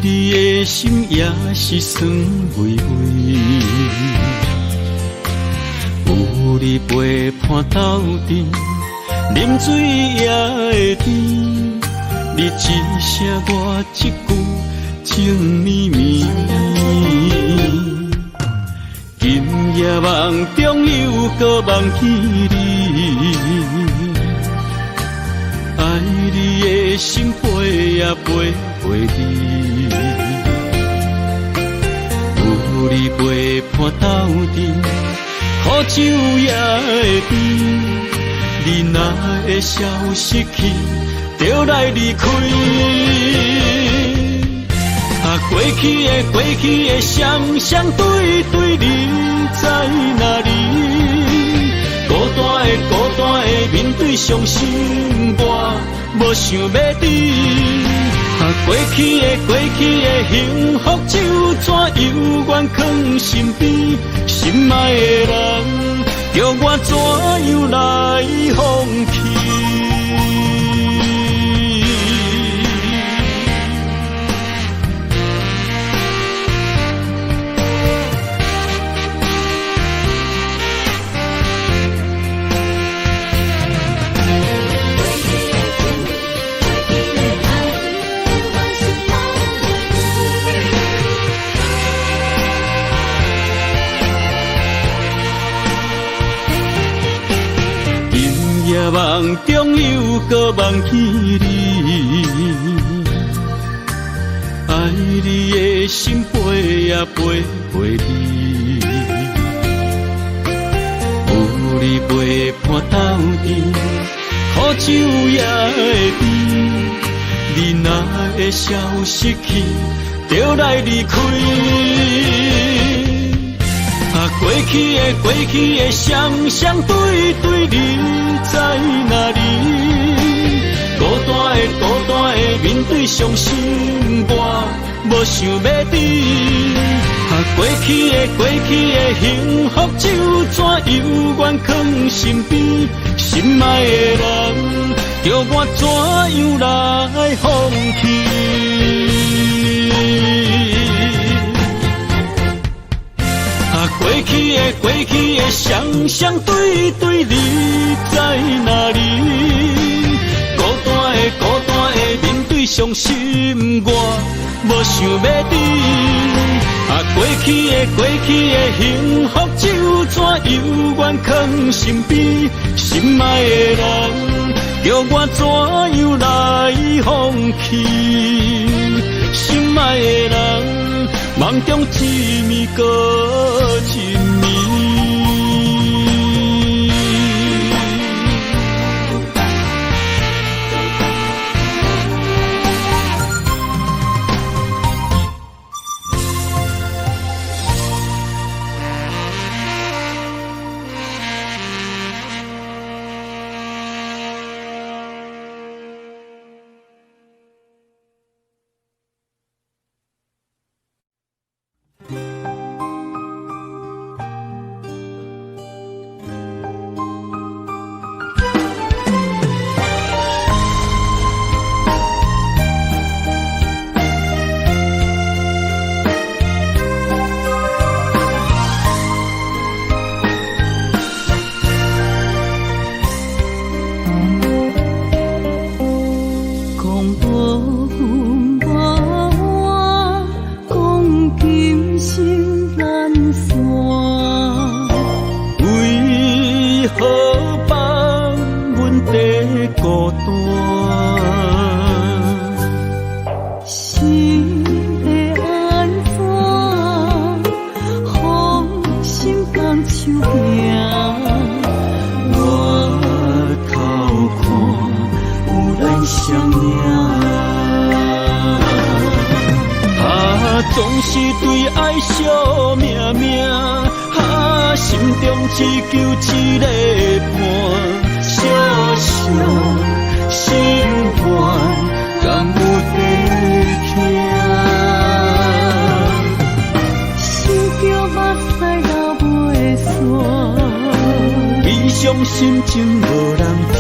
你的心也是酸微微。有你陪伴斗阵，啉水也会甜。你一声我一句，情绵绵。今夜梦中又搁梦起你，爱你的心陪也陪你，有你陪伴斗阵，苦酒也会甜。你若会消失去，就来离开。过去的双双对对，你在哪里？孤单的面对伤心，我无想要知。过去的幸福就怎永远藏心边？心爱的人，叫我怎样来放弃？夜梦中又搁梦起你，爱你的心陪也陪你，有你陪伴斗阵，苦酒也会甜。你若会消失去，就来离开。过去的双双对对，你在哪里？孤单对伤心我无想要你。过去的幸福就怎犹原藏心边，心爱的人叫我怎样来放弃？过去的双对对，你在哪里？孤单的面对伤心，我无想要你。过去的幸福就怎犹原藏心边，心爱的人叫我怎样来放弃？心爱的人，梦中一暝过一暝。总是对爱惜命命，心中只求一个伴，小小心愿，敢有地听？想着目屎流袂煞，悲伤心情无人听。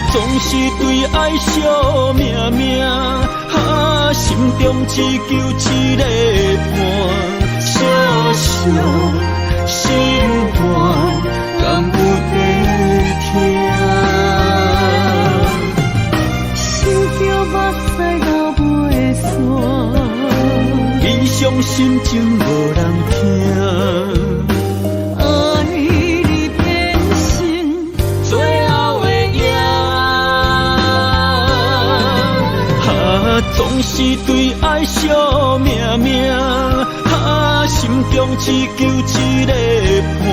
总是对爱惜命命，心中只求一个伴，小小心愿，敢有地听？想着目屎流袂煞，悲伤心情无人听。总是对爱惜命命，心中只求一个伴，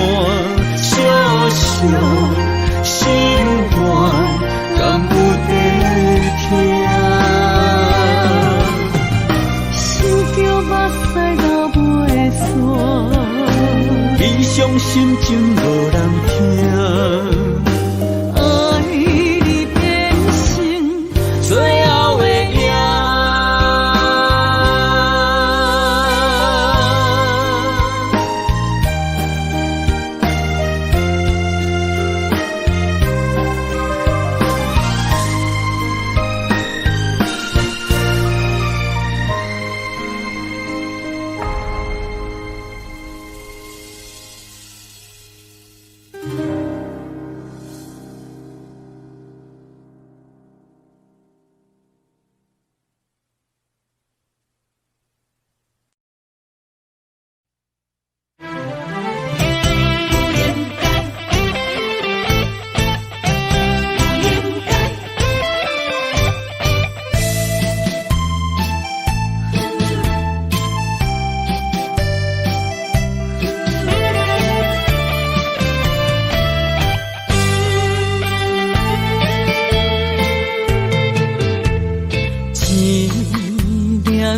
小小心愿，敢有地听？想着目屎流袂煞，悲伤心情无人听。爱你变心。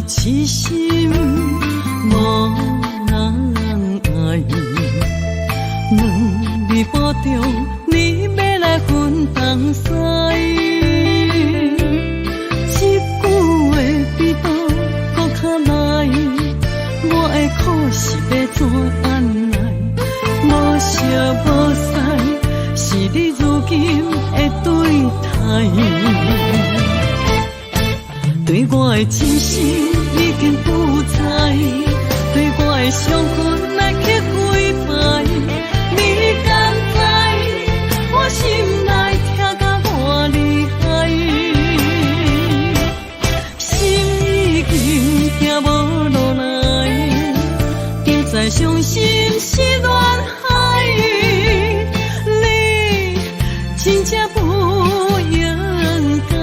痴心无人爱，两日保重，你要来分东西。一句话比刀搁较来，我的苦是要怎安来？无舍无使，是你如今的对待。对我的真心已经不在，对我的伤痕来去几摆，你敢知我心内痛甲偌厉害？心已经行无落来，就再伤心是恋海，你真正不应该。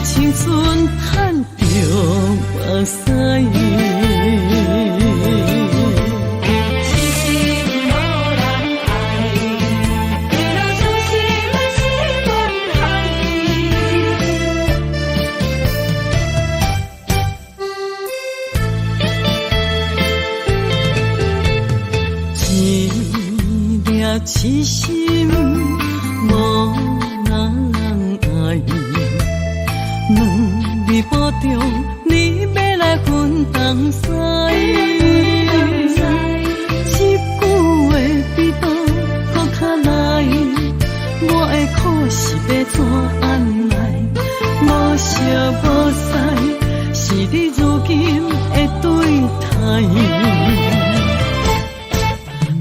青春叹着目屎，痴心无人爱，对了伤心是恋海。一粒痴心无人爱。两日保重，你要来分东西。一句话比刀搁较来，我的苦是要怎安来？无舍无使，是你如今的对待。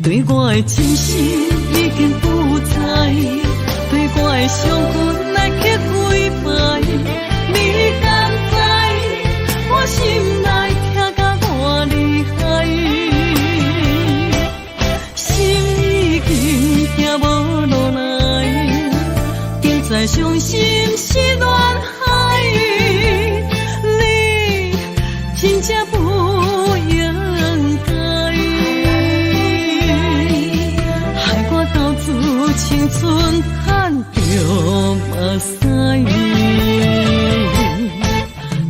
对我的真心已经不在，对我的伤痕来去几摆。你敢知我心内痛甲偌厉害？心已经行无落来，就再伤心是恋海，你真正不应该，害我斗自青春叹着目屎。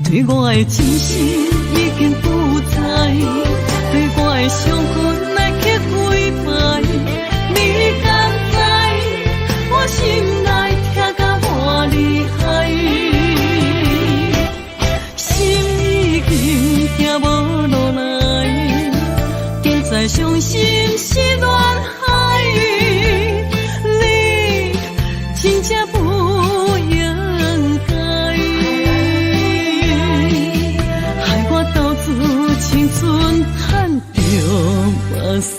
对我的真心已经不在，对我的伤痕来去几摆，你敢知我心内痛甲偌厉害？心已经行无落来，就再伤心是恋海，你真正不应该。青春叹着目屎。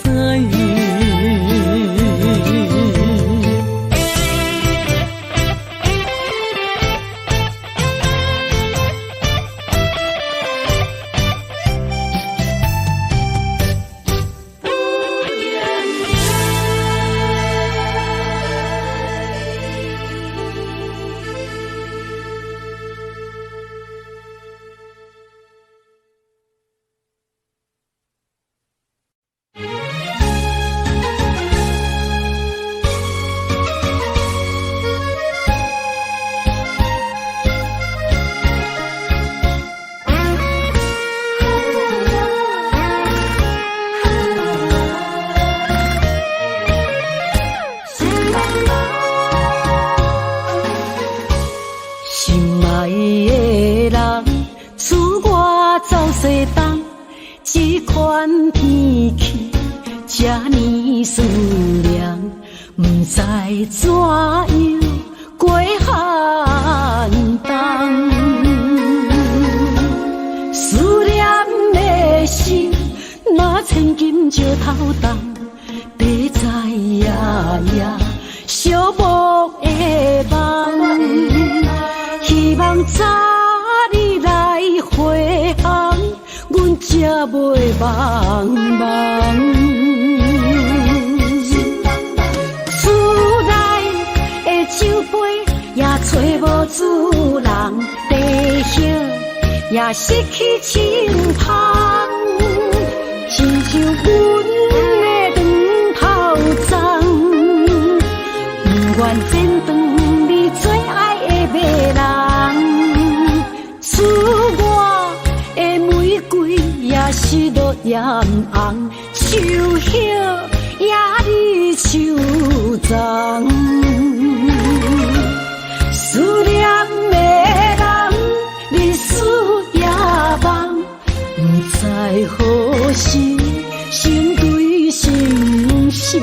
这款天气，这呢思念，不知怎样过寒冬。思念的心，若千金石头重，白在夜夜寂寞的梦。希望早日来回航。阮才袂茫茫，厝内的酒杯也找无主人，地叶也失去清芳，亲像阮的长头鬃，不愿剪断你最爱的迷人。是落艳红，秋叶也离秋丛。思念的人，日思夜梦，不知何时成对成双。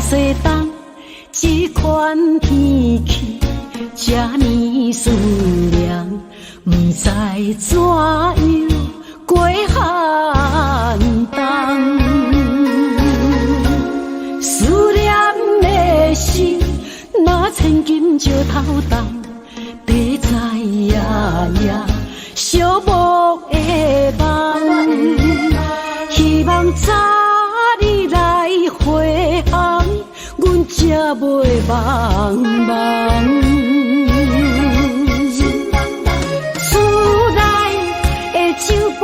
西东，这款天气这呢思念，不知怎样过寒冬。思念的心，若千金石头重，白在夜夜寂寞的梦，希望早日来回航。阮才袂茫茫，厝内的酒杯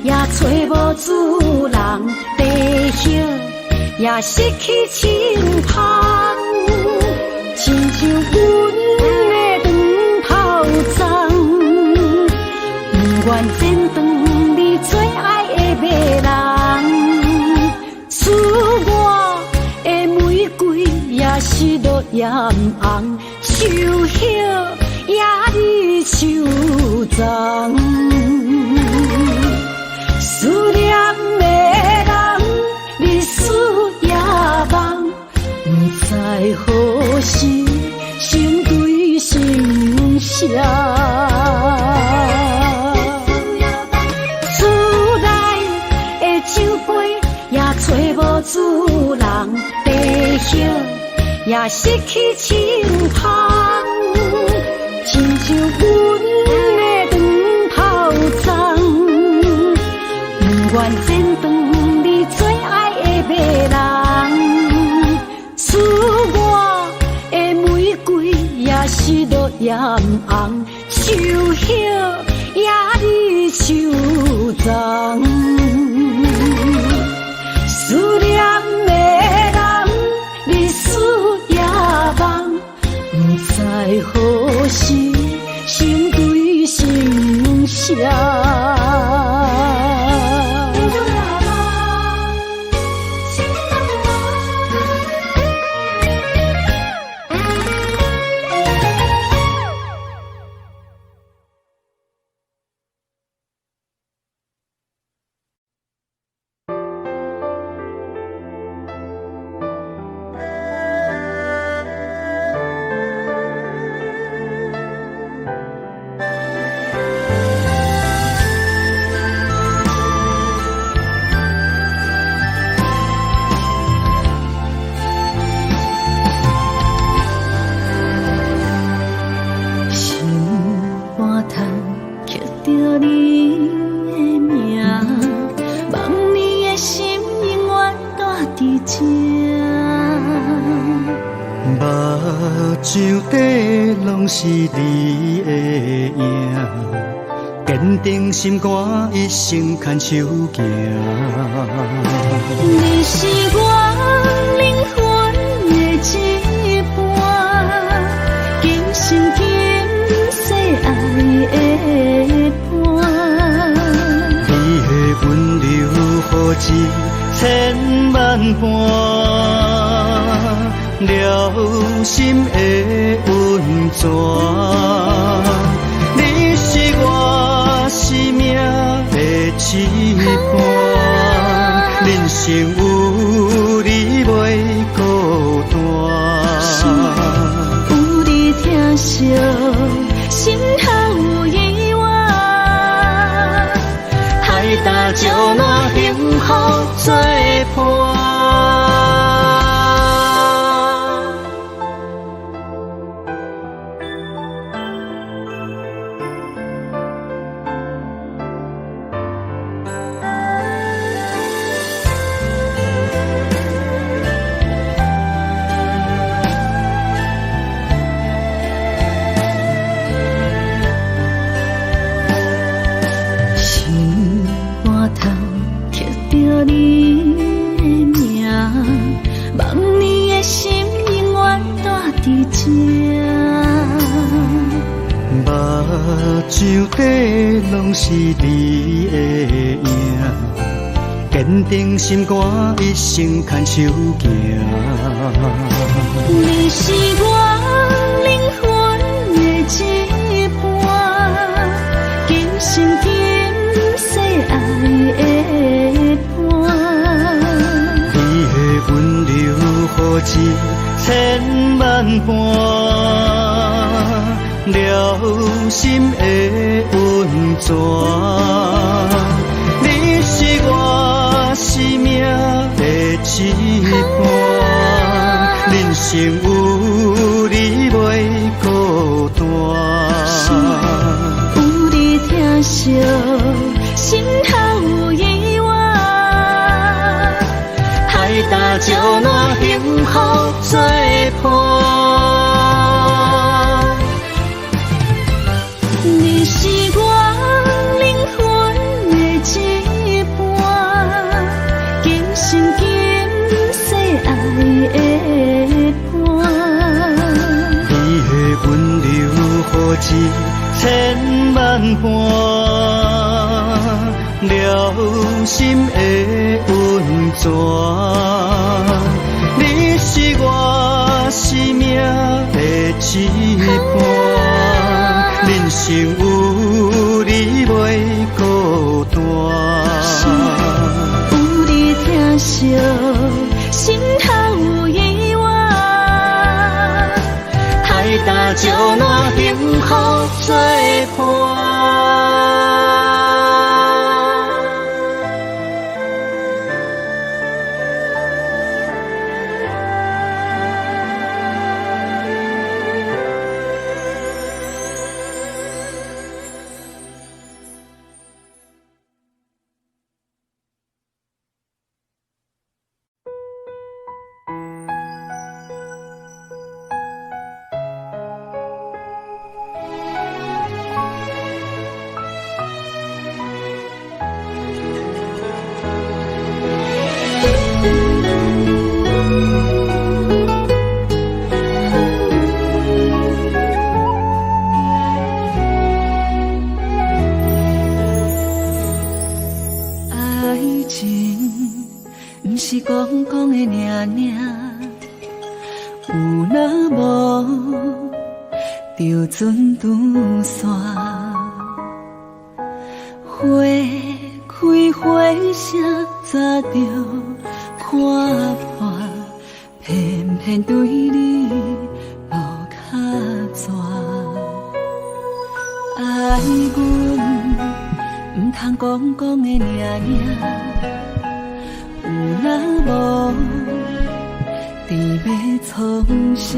也找无主人，地叶也失去清芳，亲像阮的长头鬃，不愿剪断你最爱的迷人，赐我的玫瑰也是落艳红，秋叶也离秋丛。思念的人，日思夜梦，不知何时成对成双。厝内的酒杯也找无主人，地叶也失去清芳，亲像阮的长头鬃，不愿剪断你最爱的迷人，赐我的玫瑰也是落艳红，秋叶也离秋丛。思念的人，日思夜梦，不知何时成对成双。是你的影，坚定心肝，一生牵手行。你是我灵魂的一半，今生今世爱的伴。你的温柔好似千万般，了心的温泉。你是我生命的翅膀，人生有你袂孤单。有你疼惜，心头有意外，海大石烂，幸福作伴。上底拢是你的影，坚定心肝，一生牵手行。你是我灵魂的一半，今生今世爱的伴。你的温柔好似千万般，了心的温泉。你是我生命的一半，人生有你袂孤单。有你疼惜，心头有意外，海大石烂，幸福做伴。你是我灵魂的一半，今生今世爱的伴。你的温柔好似千万般，了心的温泉。你是我生命的一半，人生有你袂孤单。有你疼惜，心头有意外，海大石烂，幸福做伴。讲讲的尔尔，有若无就船拄线，花开花谢早就看破，偏偏对你无卡纸，爱阮唔通讲讲的尔尔。有若无，伫要创啥？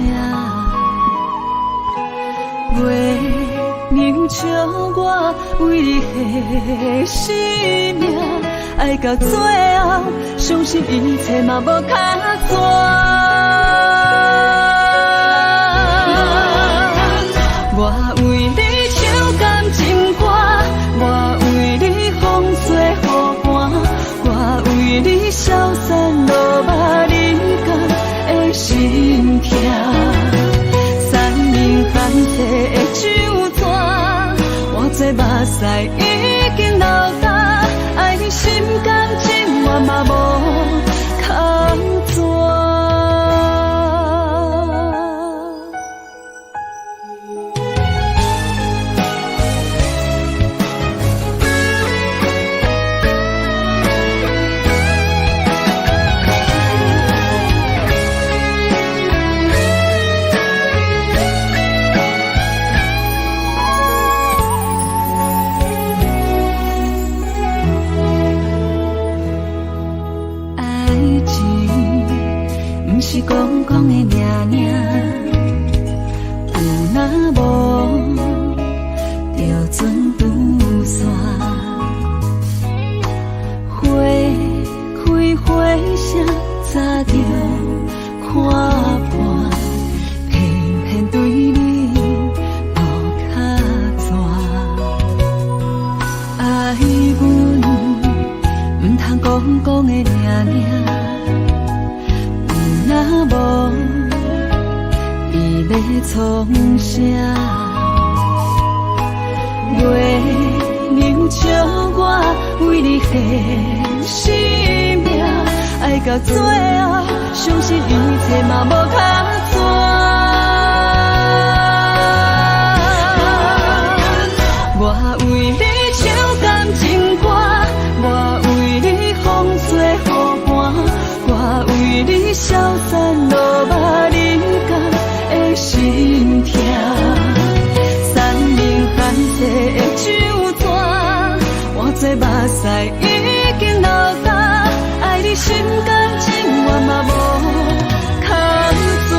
月明照我为你的生命，爱到最后，相信一切嘛无卡纸。我为你唱感情歌，我为你风吹雨寒，我为你消散落寞人间的心痛。三明泛起的酒泉，我这目屎已经流干，爱你心甘情愿嘛无空纸。是讲讲的尔尔，有若无就船拄线，花开花谢早就看破，偏偏对你无卡纸，爱阮唔通讲讲的尔尔。若无，你要创啥？月流笑我为你献生命，爱到最后，相信一切嘛无较绝。我为你唱感情歌，我为你风吹雨寒，我为你消散落寞人间的心痛。山明海誓的酒泉，我做目屎已经流干，爱你心甘情愿嘛无空绝。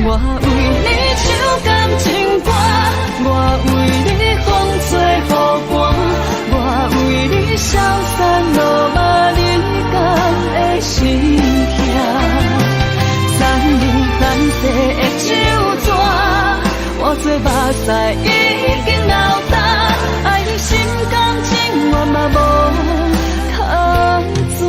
我为你唱感情歌，我为你风吹雨寒，我为你消散落寞人间的心痛。山明海誓的酒泉，我做目屎已经流干，爱你心甘情愿嘛无空绝。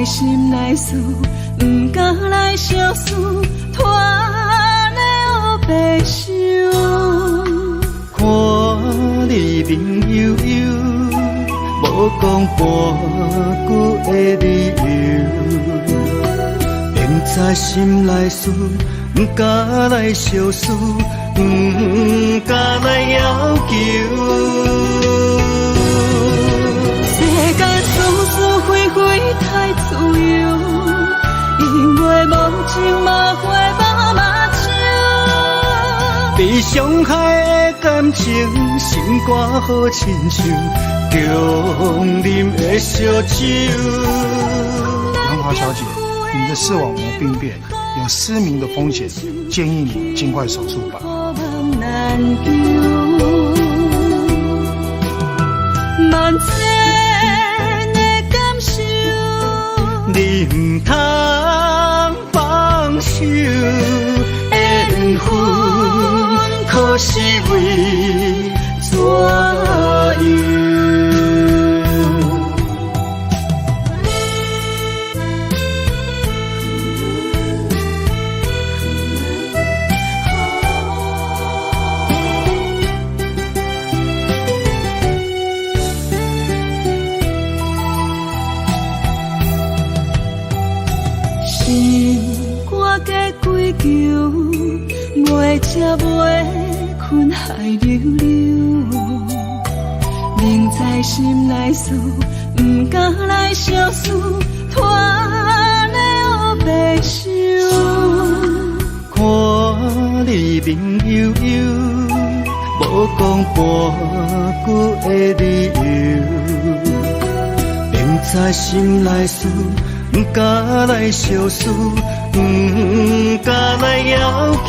心内事，不敢来相思，拖了白首。看你面悠悠，无讲半句的理由，明知心内事，不敢来相思，不敢来要求。世间是是非非太自由，因为无情嘛会把马笑。被伤害的感情，心肝好亲像强忍的烧酒。杨华小姐，你的视网膜病变，有失明的风险，建议你尽快手术吧。万千的感受，你不通放手，缘分可是为怎样？袂吃袂困海流流，明知心内事，不敢来相思，拖了白首。看你面悠悠，无讲半句的理由，明知心内事，不敢来相思。不敢来要求，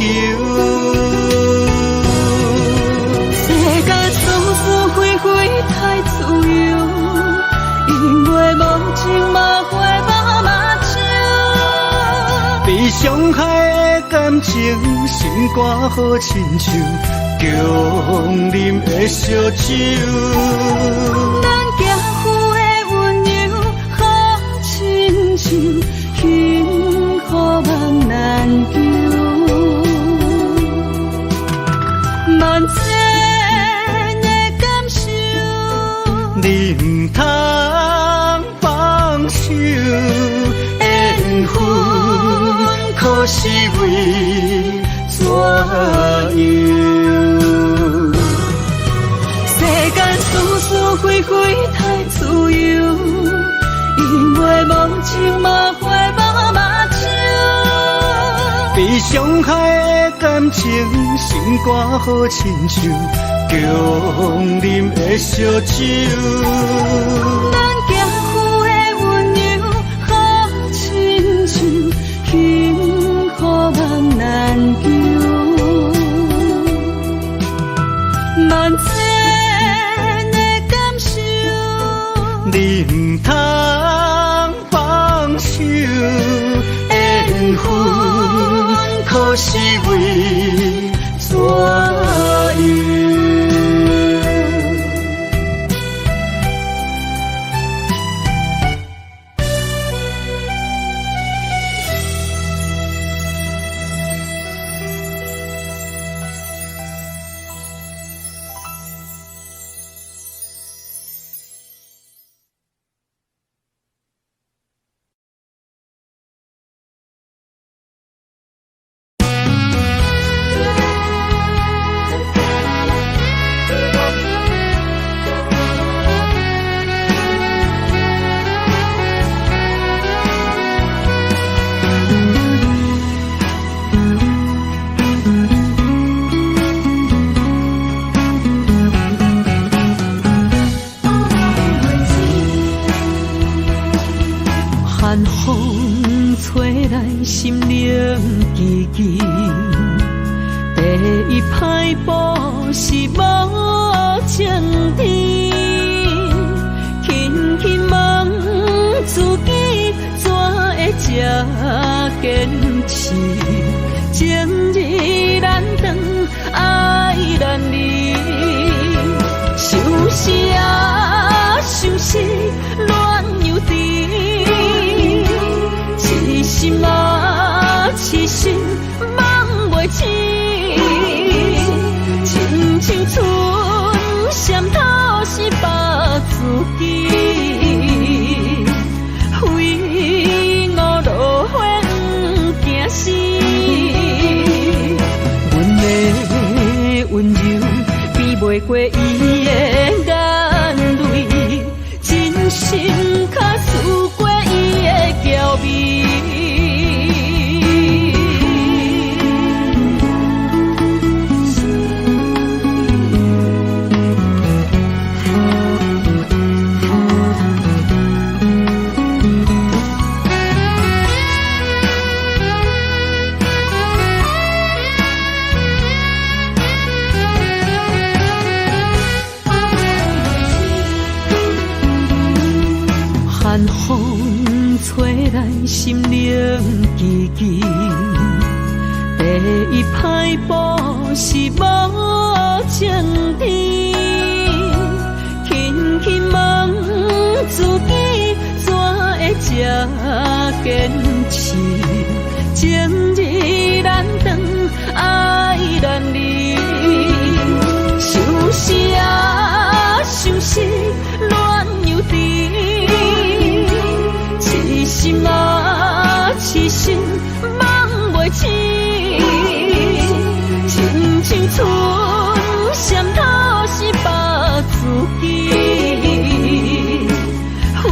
世间是是非非太自由，因为无情嘛。伤害的感情，心肝好亲像强啉的烧酒。咱行夫的温柔好亲像幸福梦难求，万千的感受，你唔通放手，缘分可是为怎样？世间是是非非太自由，因为无情嘛会无目睭。被伤害的感情，心肝好亲像强啉的烧酒。咱行夫的温柔好亲像幸福梦难求，万千的感受，你唔通放手，缘分可是为怎样？寒风吹来心灵寂寂，第一摆步是无情天，轻轻问自己怎会这坚持，情义难断，爱难离，想死啊想死，恋又甜。痴心啊，痴心梦袂醒，亲像春闪透是白自己，非我落花不惊死。阮的温柔比袂过伊的眼泪，真心较输过伊的娇媚。寒风吹来心灵寂寂，第一摆步是无情天，轻轻问自己怎会这坚持，情义难断，爱难离，想死啊想死，恋又甜。痴心啊，痴心梦袂醒，亲像春闪透是白自己，非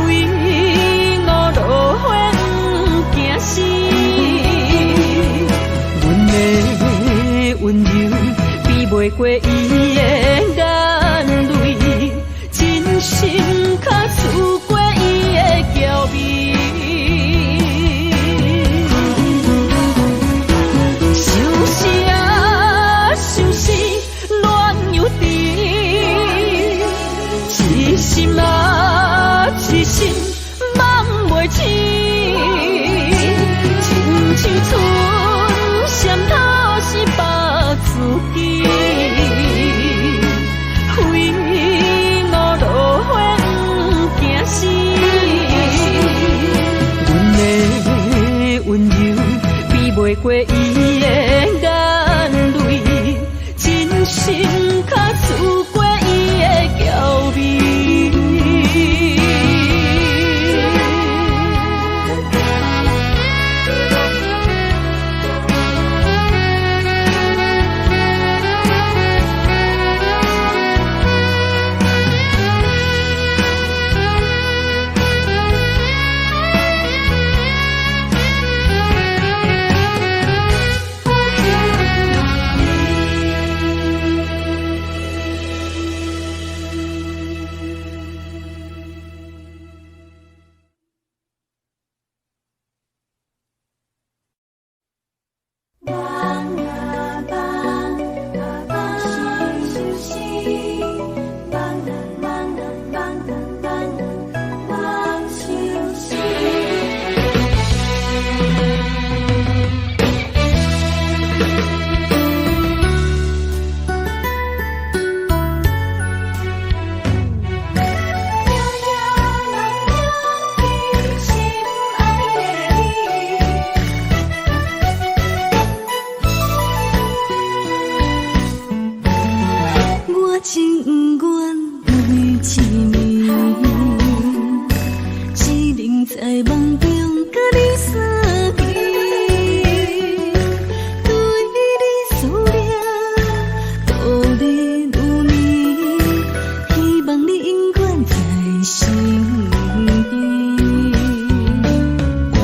我落花不惊死。阮的温柔比袂过伊的眼泪，真心较输过伊的娇媚。心啊，痴心梦袂醒，亲像春边。我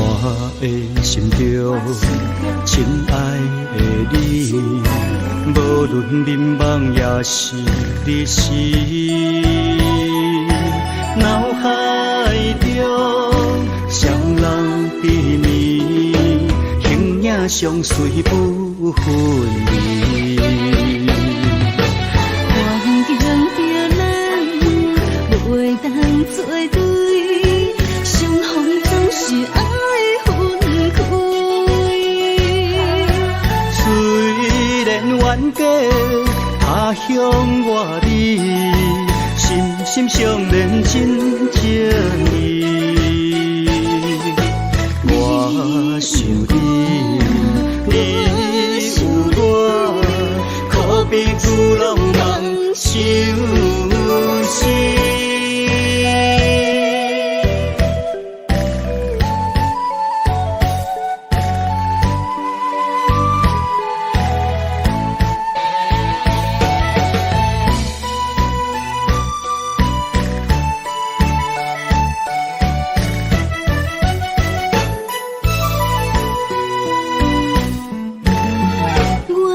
的心中，亲爱的你，无论眠梦也是日时，脑海中双人比美，形影相随不分离。环境着咱袂当做对，相逢总是爱分开。虽然冤家他乡外里，心心相连真情意。我想你，你有我，可比旧浪漫相思。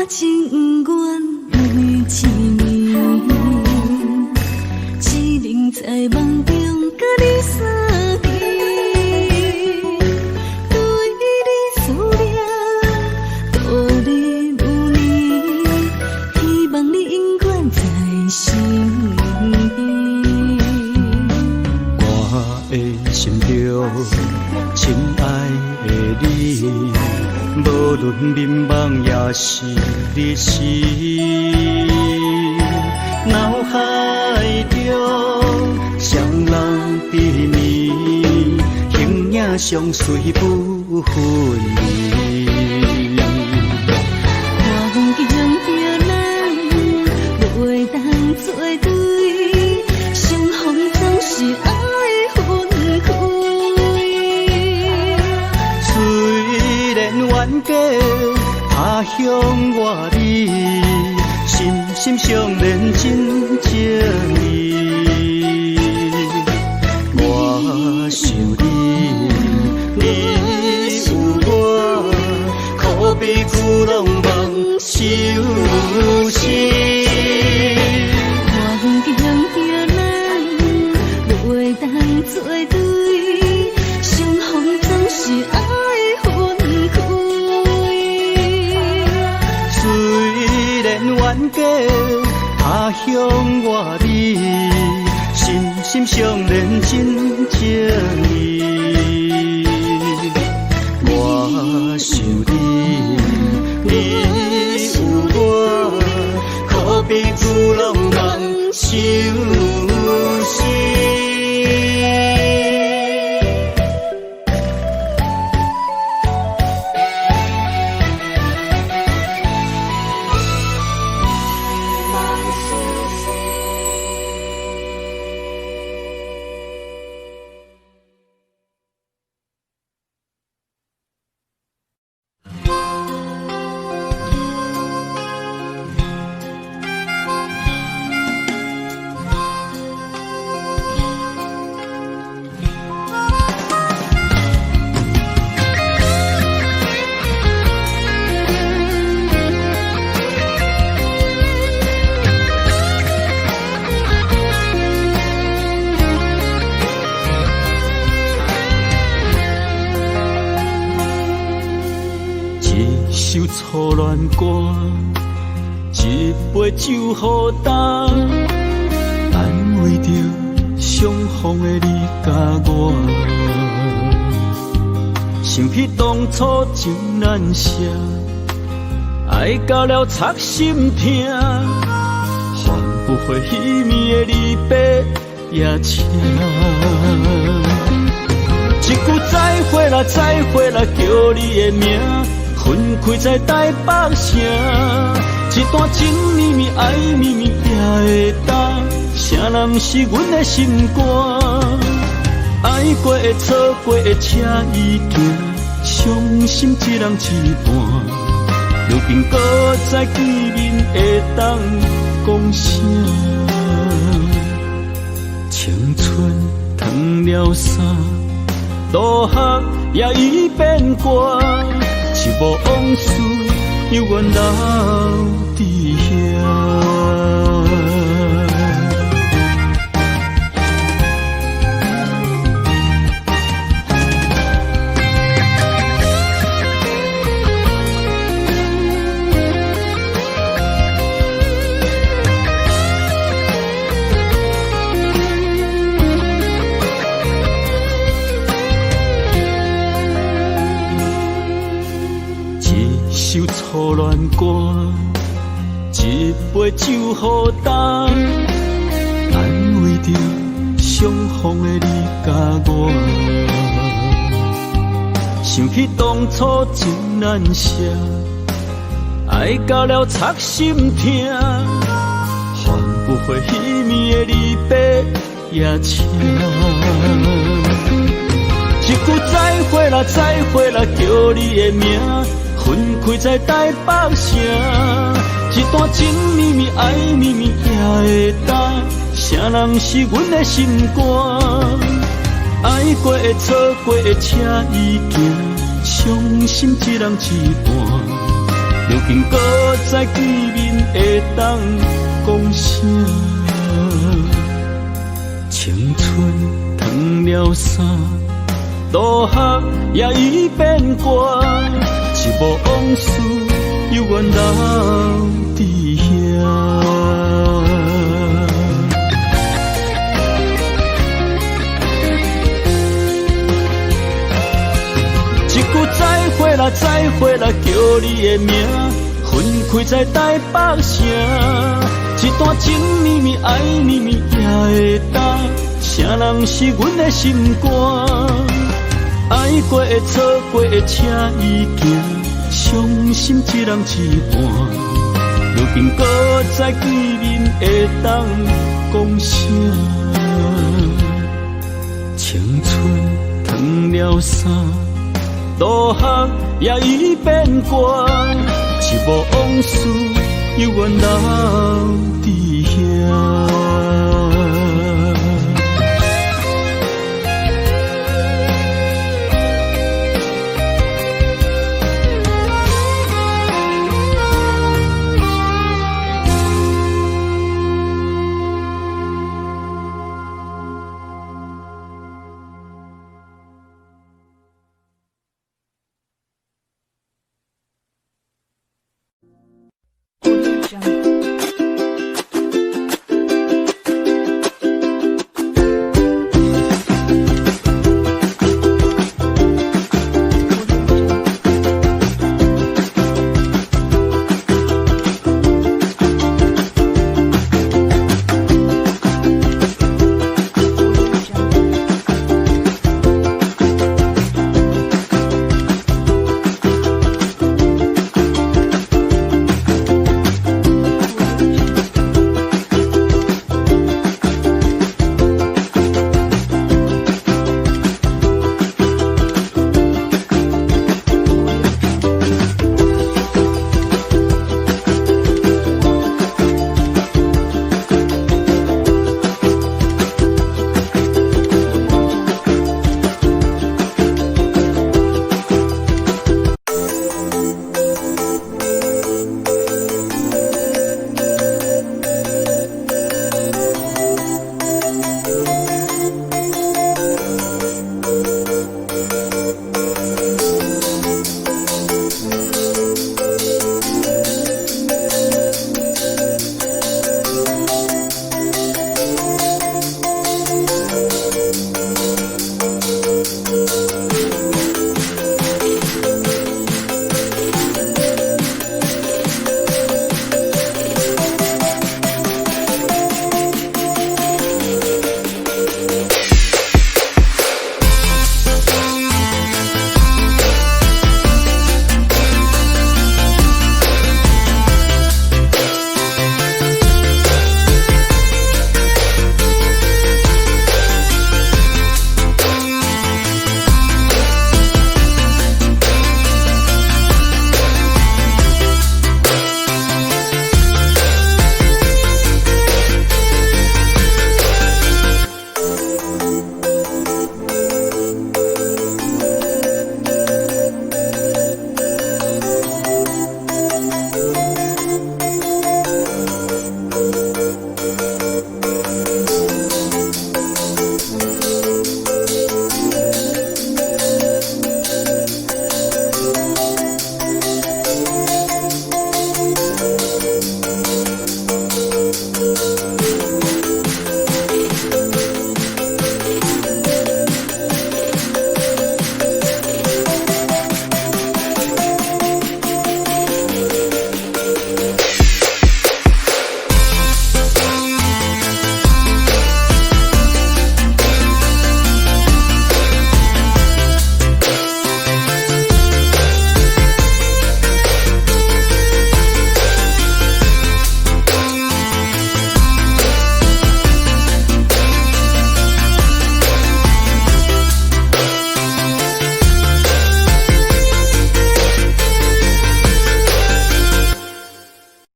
情愿为一年，只能在梦中甲你相见，对你思念度日如年，希望你永远在身边。我的心中，亲爱的你，无论眠梦也是日时，脑海中双人比美，形影相随不分离。环境着咱袂当做对，相逢总是爱分开。虽然冤家他乡外里，心心相连真情意。我想你，你有我，可比旧浪漫相思。环境着咱袂当做对，相逢总是爱分开。虽然冤家他乡外里，心心相连真情意。我想你，你有我，可比旧浪漫相思。首初恋歌，一杯酒好干，安慰着相逢的你甲我。想起当初情难舍，爱到了插心痛，换不回彼暝的离别夜车。一句再会啦，再会啦，叫你的名。分开在台北城，一段情绵绵爱绵绵也会当，谁人不是阮的心肝？爱过的错过的车已行，伤心一人一半。如今搁再见面会当讲声，青春糖了衫，落雨也已变歌，一幕往事犹原留伫遐。首初恋歌，一杯酒予干，安慰着相逢的你甲我。想起当初真难舍，爱到了插心痛，换不回彼暝的离别夜车。一句再会啦，再会啦，叫你的名。分开在台北城，一段情绵绵爱绵绵也会当，啥人是阮的心肝？爱过的错过的车已行，伤心一人一半。如今搁再见面会当讲啥？青春褪了衫，落雨也已变歌。一幕往事犹原留伫遐。一句再会啦，再会啦，叫你的名，分开在台北城，一段情绵绵爱绵绵也会当，啥人是阮的心肝？爱过的错过的车已行，伤心一人一半。如今搁再见面会当讲啥？青春褪了衫，落雨也已变歌，一幕往事犹原留伫遐。